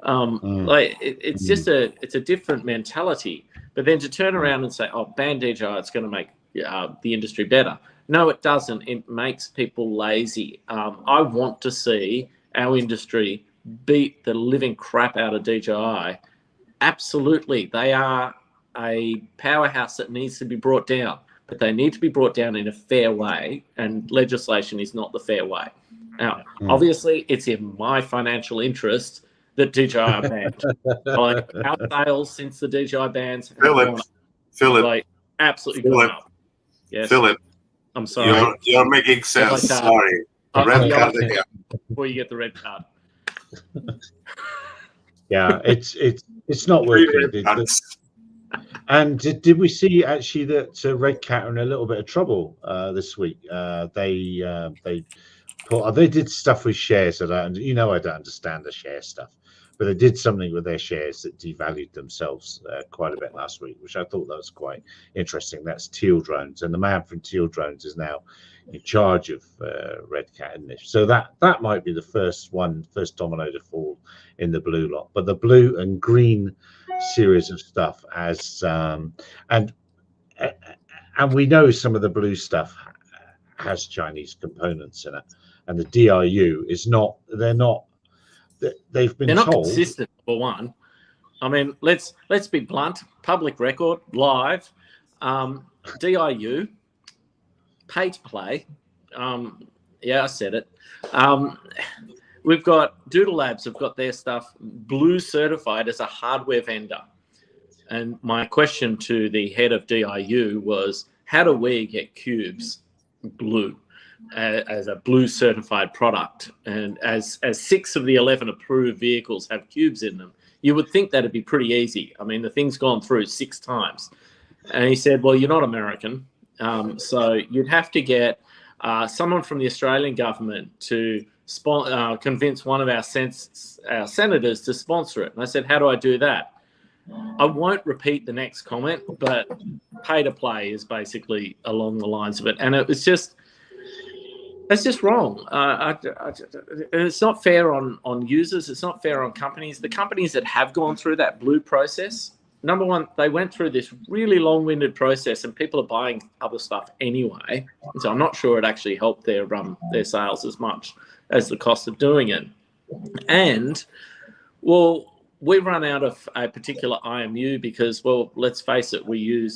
It's just it's a different mentality. But then to turn around and say, oh, ban DJI, it's going to make the industry better. No, it doesn't. It makes people lazy. I want to see our industry beat the living crap out of DJI. Absolutely. They are a powerhouse that needs to be brought down, but they need to be brought down in a fair way, and legislation is not the fair way. Now, obviously, it's in my financial interest that DJI are banned. Our sales since the DJI bans have absolutely gone up. Yes. Philip, I'm sorry. You're making sense. Sorry. Red card again. Before you get the red card. Yeah, it's not working. And did we see actually that Red Cat are in a little bit of trouble this week? They did stuff with shares that I don't understand the share stuff, but they did something with their shares that devalued themselves quite a bit last week, which I thought that was quite interesting. That's Teal Drones, and the man from Teal Drones is now in charge of Red Cat in this. So that might be the first domino to fall in the blue lot. But the blue and green series of stuff and we know some of the blue stuff has Chinese components in it, and the DIU is not. They've been they're not told, consistent, for one. I mean, let's be blunt. Public record, live, DIU, pay to play. I said it. We've got Doodle Labs have got their stuff blue certified as a hardware vendor. And my question to the head of DIU was, how do we get cubes blue as a blue certified product? And as 6 of the 11 approved vehicles have cubes in them, you would think that'd be pretty easy. I mean, the thing's gone through 6 times. And he said, well, you're not American. So you'd have to get someone from the Australian government to convince one of our senators to sponsor it. And I said, how do I do that? I won't repeat the next comment, but pay to play is basically along the lines of it. And it's just wrong. It's not fair on users. It's not fair on companies. The companies that have gone through that blue process number one, they went through this really long-winded process, and people are buying other stuff anyway. And so I'm not sure it actually helped their sales as much as the cost of doing it. And well, we run out of a particular IMU because, well, let's face it, we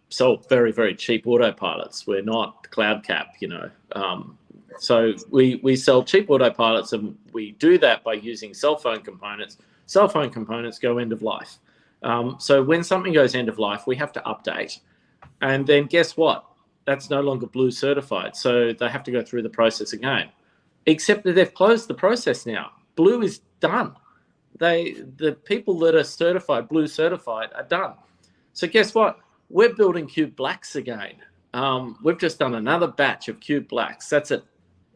sell very, very cheap autopilots. We're not cloud cap, so we sell cheap autopilots, and we do that by using cell phone components. Cell phone components go end of life. So when something goes end of life, we have to update. And then guess what? That's no longer Blue certified. So they have to go through the process again. Except that they've closed the process now. Blue is done. The people that are certified, Blue certified, are done. So guess what? We're building Cube Blacks again. We've just done another batch of Cube Blacks. That's an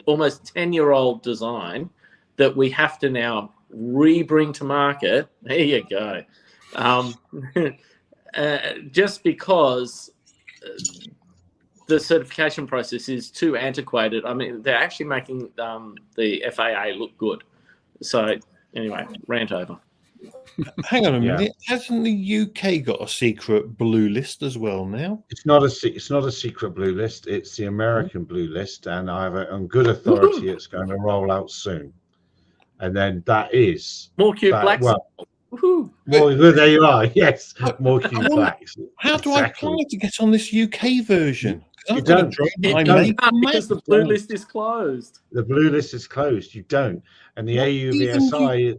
almost 10-year-old design that we have to now re-bring to market. There you go. Just because the certification process is too antiquated. I mean, they're actually making the FAA look good. So anyway, rant over. Hang on a minute. Hasn't the UK got a secret blue list as well now? It's not a secret blue list. It's the American blue list, and I have on good authority it's going to roll out soon. And then that is more Cube Blacks. Well, there you are. Yes, more Cube Blacks. How do I apply to get on this UK version? You don't. Because the blue list is closed. The blue list is closed. You don't. And the AUVSI.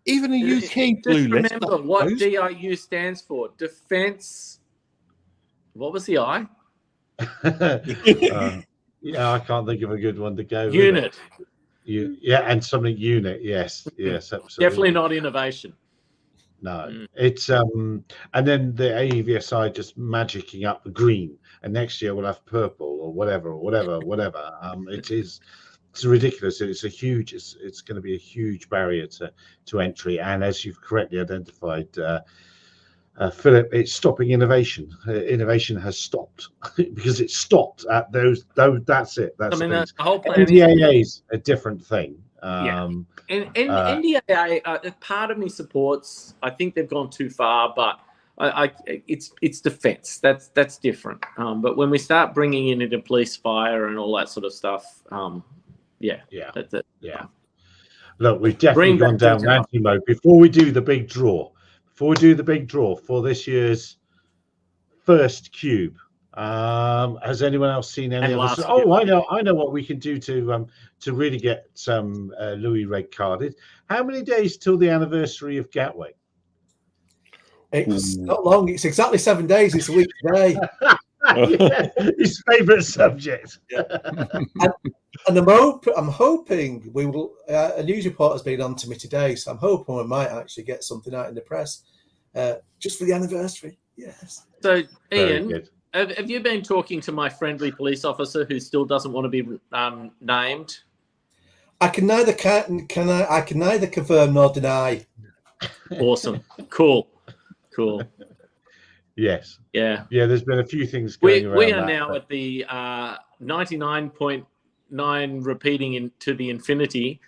Even the UK blue list. Remember what DIU stands for. Defense. What was the I? Yeah, I can't think of a good one to go. Unit. And something unit. Yes, absolutely. Definitely not innovation. No, it's and then the AEVSI just magicking up the green, and next year we'll have purple or whatever. It's ridiculous. It's going to be a huge barrier to entry, and as you've correctly identified, Philip, it's stopping innovation. Innovation has stopped because it stopped at those. That's it. That's the whole plan. NDAA is a different thing. NDAA, part of me supports. I think they've gone too far, but it's defence. That's different. But when we start bringing in into police, fire, and all that sort of stuff, that's it. Yeah. Look, we've definitely gone down ranty mode. Before we do the big draw for this year's first cube, has anyone else seen any of this? Oh, I know what we can do to really get some Louis red carded. How many days till the anniversary of Gatwick? It's not long. It's exactly 7 days. It's a week today. His favourite subject. And I'm hoping we will. A news report has been on to me today, so I'm hoping we might actually get something out in the press just for the anniversary. Yes. So, Ian, have you been talking to my friendly police officer who still doesn't want to be named? I can neither confirm nor deny. Awesome. Cool. Yes. Yeah. There's been a few things going around. We are now at the 99.9 repeating to the infinity.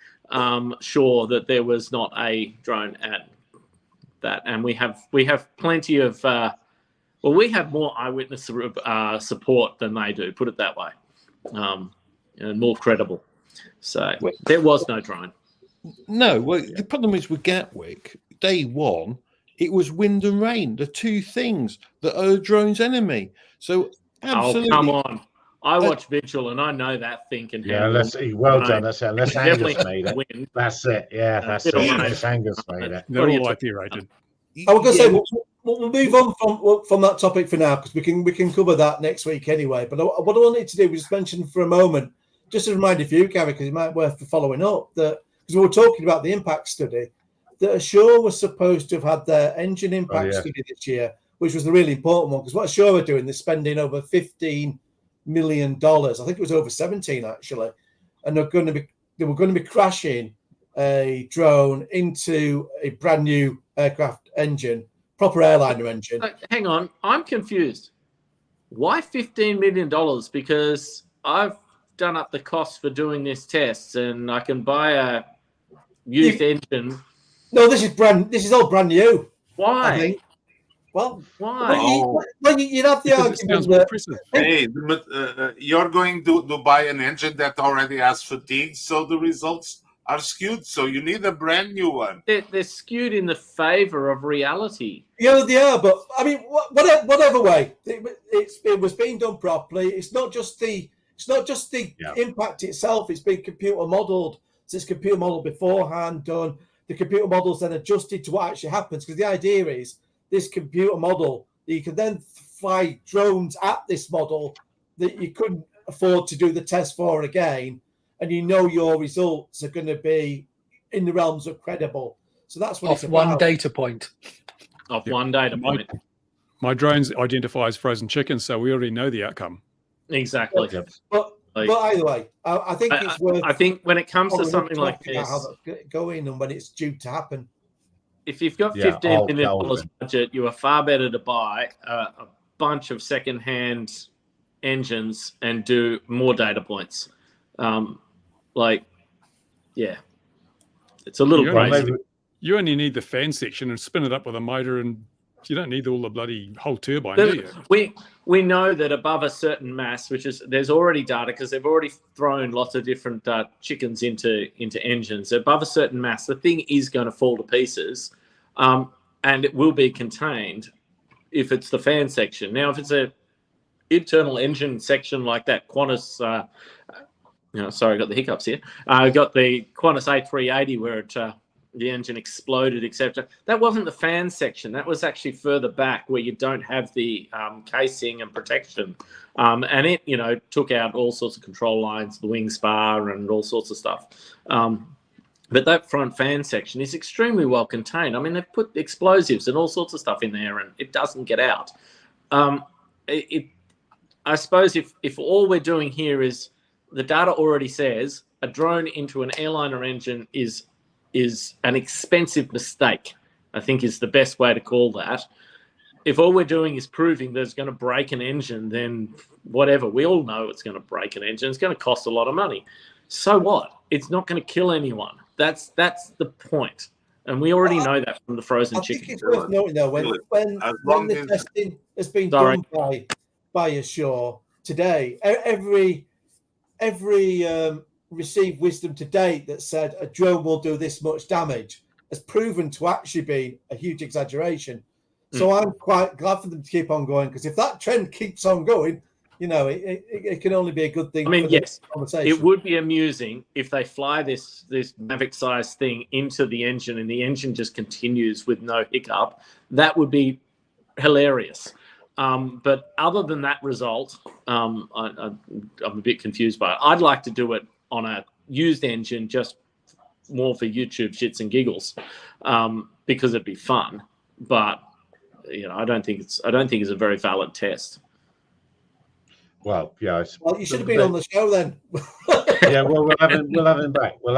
Sure that there was not a drone at that, and we have plenty of. We have more eyewitness support than they do. Put it that way, and more credible. So there was no drone. No, well, the problem is with Gatwick, day one, it was wind and rain, the two things that are a drone's enemy. So absolutely. Oh, come on. I watch Vigil and I know that thing can handle. Well done. That's it. Unless Angus made it. That's it. Yeah, that's it. Unless Angus made it. They're all IP-rated. I was going to say, we'll move on from that topic for now because we can cover that next week anyway. But what I wanted to do was just mention for a moment, just to remind you, Gary, because it might be worth following up, that because we were talking about the impact study, that Ashore was supposed to have had their engine impact study this year, which was the really important one. Because what Ashore are doing, they're spending over $15 million. I think it was over 17 actually, and they were going to be crashing a drone into a brand new aircraft engine, proper airliner engine. Hang on, I'm confused. Why $15 million? Because I've done up the cost for doing this test, and I can buy a used engine. No, this is all brand new. Why? I think. Well, Why? you'd have the Because it sounds argument more that impressive. Hey, you're going to buy an engine that already has fatigue, so the results are skewed. So you need a brand new one. They're skewed in the favor of reality. yeah, they are. But I mean, whatever way it was being done properly. It's not just the impact itself. It's been computer modelled. So it's computer modelled beforehand, done. The computer models then adjusted to what actually happens, because the idea is this computer model, you can then fly drones at this model that you couldn't afford to do the test for again, and you know your results are going to be in the realms of credible. So that's what Off it's one about. data point. Off one data point. My drones identify as frozen chickens, so we already know the outcome. Exactly. But either way, I think it's worth. I think when it comes to following up something like talking about this, how that's going and when it's due to happen. if you've got $15 million budget, you are far better to buy a bunch of second-hand engines and do more data points. It's a little crazy. You only need the fan section and spin it up with a motor, and you don't need all the bloody whole turbine, do you? We know that above a certain mass, there's already data because they've already thrown lots of different chickens into engines. Above a certain mass, the thing is going to fall to pieces, and it will be contained if it's the fan section. Now, if it's a internal engine section like that Qantas, sorry, I got the hiccups here. I got the Qantas A380 where the engine exploded, etc. That wasn't the fan section. That was actually further back where you don't have the casing and protection. And it, took out all sorts of control lines, the wing spar and all sorts of stuff. But that front fan section is extremely well contained. I mean, they've put explosives and all sorts of stuff in there and it doesn't get out. I suppose if all we're doing here is the data already says a drone into an airliner engine is an expensive mistake, I think is the best way to call that. If all we're doing is proving that it's going to break an engine, then whatever. We all know it's going to break an engine. It's going to cost a lot of money. So what? It's not going to kill anyone. That's the point. And we already know that from the frozen chicken. I think it's worth noting, though, when the testing has been done by ashore today, every received wisdom to date that said a drone will do this much damage has proven to actually be a huge exaggeration. So I'm quite glad for them to keep on going, because if that trend keeps on going, it can only be a good thing. I mean, yes, conversation. It would be amusing if they fly this Mavic-sized thing into the engine and the engine just continues with no hiccup. That would be hilarious. But other than that result, I'm a bit confused by it. I'd like to do it on a used engine, just more for YouTube shits and giggles, because it'd be fun. But I don't think it's a very valid test. Well, yeah. Well, you should have been on the show then. Yeah, well, we'll have him back. I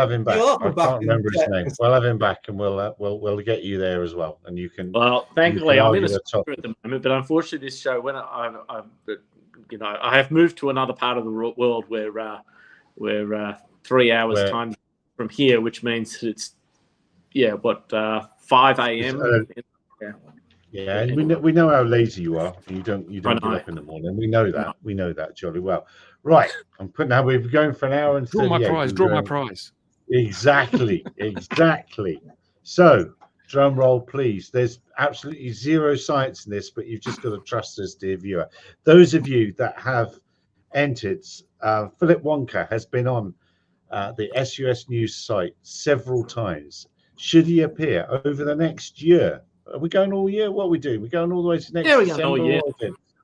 can't remember his name. We'll have him back, and we'll get you there as well, and you can. Well, thankfully, I'm in Australia at the moment, but unfortunately, this show, when I have moved to another part of the world where 3 hours time from here, which means it's 5 a.m. Yeah, and we know how lazy you are. You don't get up in the morning. We know that. We know that jolly well. Right, we're going for an hour and 38. Draw my prize. Exactly. So, drum roll, please. There's absolutely zero science in this, but you've just got to trust us, dear viewer. Those of you that have entered, Philip Wonka has been on the SUS News site several times. Should he appear over the next year? Are we going all year? What are we doing? We're going all the way to next December? All year.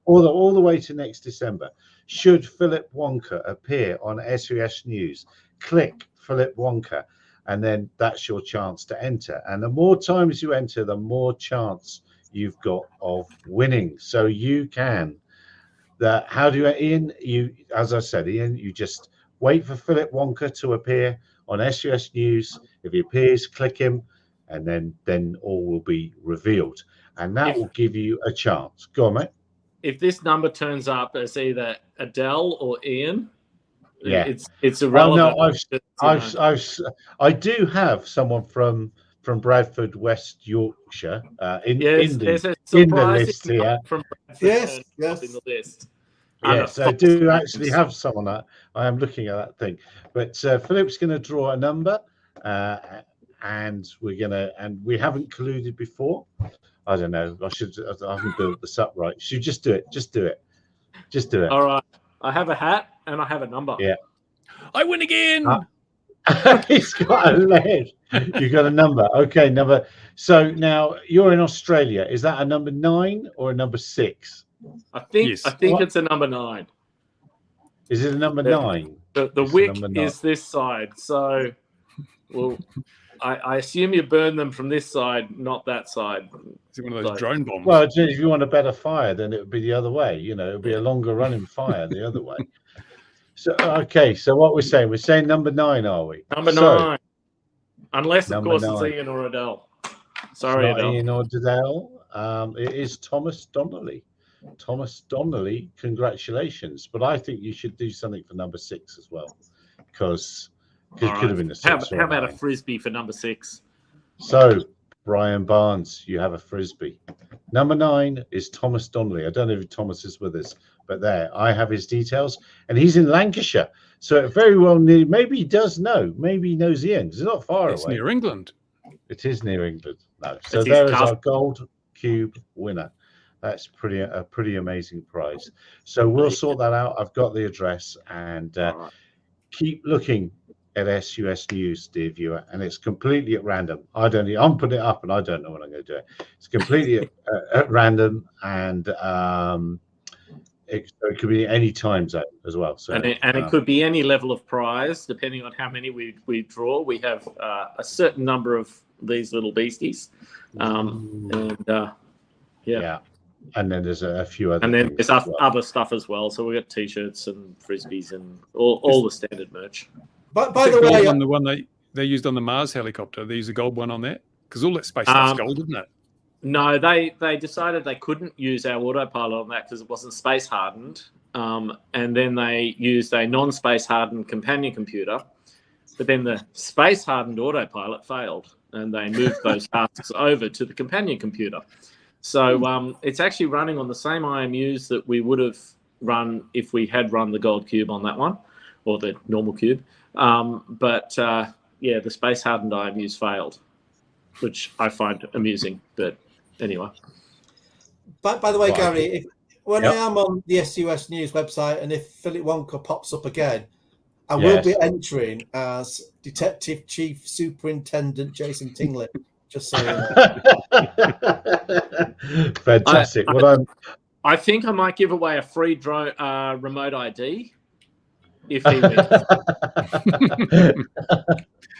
All the way to next December. Should Philip Wonka appear on SUS News, click Philip Wonka, and then that's your chance to enter. And the more times you enter, the more chance you've got of winning. So you can. How do you, Ian? As I said, Ian, you just wait for Philip Wonka to appear on SUS News. If he appears, click him. And then all will be revealed, and that will give you a chance. Go on, mate. If this number turns up as either Adele or Ian, yeah, it's irrelevant. Oh, no, I do have someone from from Bradford, West Yorkshire, Yes, there's a in the surprising list here. number from Bradford Yes, turning yes. up in the list. Yes, I Under do false actually names. have someone that I am looking at that thing. But Philip's going to draw a number, and we haven't colluded before. I don't know. I haven't built this up right. Should just do it. Just do it. Just do it. All right. I have a hat and I have a number. Yeah. I win again. He's got a leg. You got a number. Okay, number. So now you're in Australia. Is that a number 9 or a number 6? I think Yes. it's a number 9. Is it a number 9? The It's a wick number 9. is this side. So, well, I assume you burn them from this side, not that side. Is it one of those drone bombs? Well, if you want a better fire, then it would be the other way. You know, it would be a longer running fire the other way. So okay, so what we're saying number 9, are we? Number 9. Unless, of course, it's 9. Ian or Adele. Sorry, It's not Adele. Ian or Adele. It is Thomas Donnelly. Thomas Donnelly, congratulations. But I think you should do something for number 6 as well, because it could have been a 6. How about a frisbee for number 6? So, Brian Barnes, you have a frisbee. Number 9 is Thomas Donnelly. I don't know if Thomas is with us, but there, I have his details, and he's in Lancashire. So it very well maybe he does know. Maybe he knows Ian. It's not far It's away. near England. It is near England. No. So It's there his is cousin. our gold cube winner. That's a pretty amazing prize. So we'll sort that out. I've got the address, and keep looking at SUS News, dear viewer, and it's completely at random. I'm putting it up, and I don't know when I'm going to do it. It's completely at random, and it could be any time zone as well. So And it could be any level of prize, depending on how many we draw. We have a certain number of these little beasties, yeah. And then there's a few other. And then things there's as well. other stuff as well. So we've got T-shirts and frisbees and all the standard merch. By the Gold way, one, the one they used on the Mars helicopter. They use a gold one on that because all that space stuff's gold, isn't it? No, they decided they couldn't use our autopilot on that because it wasn't space hardened. And then they used a non-space hardened companion computer. But then the space hardened autopilot failed, and they moved those tasks over to the companion computer. So it's actually running on the same IMUs that we would have run if we had run the gold cube on that one, or the normal cube. But the space hardened IMUs failed, which I find amusing. But anyway. by the way, Well, Gary, when I am on the SUS News website, and if Philip Wonka pops up again, I will be entering as Detective Chief Superintendent Jason Tingley. Just so you know. Fantastic. I think I might give away a free drone remote ID if he wins.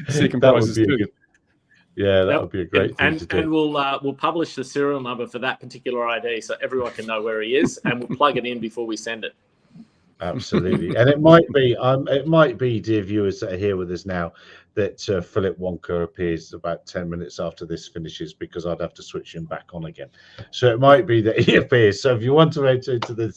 Second That prize would is be good. that would be a great thing and, to do. And we'll publish the serial number for that particular ID so everyone can know where he is, and we'll plug it in before we send it. Absolutely. And it might be, dear viewers that are here with us now, that Philip Wonka appears about 10 minutes after this finishes, because I'd have to switch him back on again. So it might be that he appears. So if you want to enter into the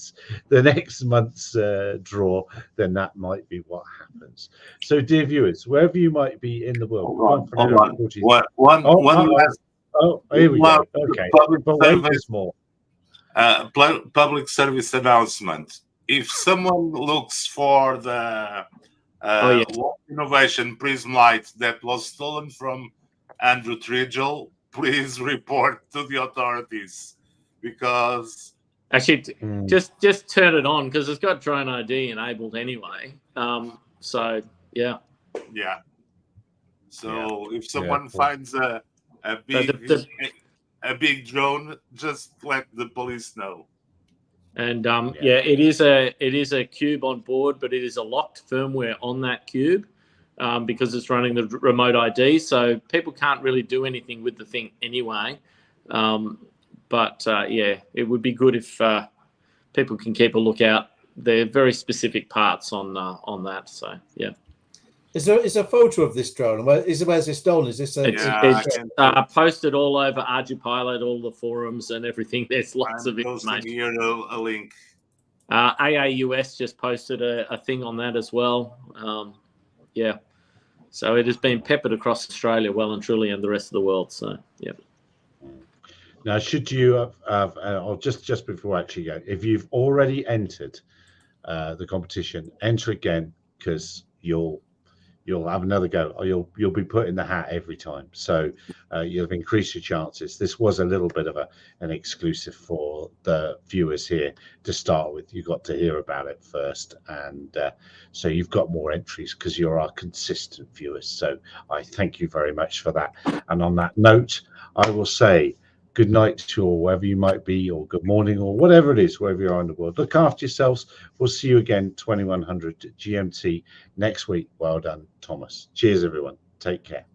next month's draw, then that might be what happens. So, dear viewers, wherever you might be in the world, Hold on. One last. Here we go. Okay. But wait, there's more. Public service announcement. If someone looks for the innovation prism light that was stolen from Andrew Vigil, please report to the authorities, because actually just turn it on because it's got drone ID enabled anyway. So yeah. So if someone finds a big drone, just let the police know. And it is a cube on board, but it is a locked firmware on that cube because it's running the remote ID. So people can't really do anything with the thing anyway. But it would be good if people can keep a lookout. They're very specific parts on that. So yeah. Is there a photo of this drone? Where's it stolen? Is this it's posted all over ArduPilot, all the forums and everything. There's lots of information. Here a link. AAUS just posted a thing on that as well. So it has been peppered across Australia well and truly, and the rest of the world. So yeah. Now, should you have or just before I actually go, if you've already entered the competition, enter again, because you'll have another go, or you'll be put in the hat every time. So you'll increase your chances. This was a little bit of an exclusive for the viewers here to start with. You got to hear about it first, and so you've got more entries because you're our consistent viewers. So I thank you very much for that. And on that note, I will say good night to you all, wherever you might be, or good morning, or whatever it is, wherever you are in the world. Look after yourselves. We'll see you again 2100 GMT next week. Well done, Thomas. Cheers, everyone. Take care.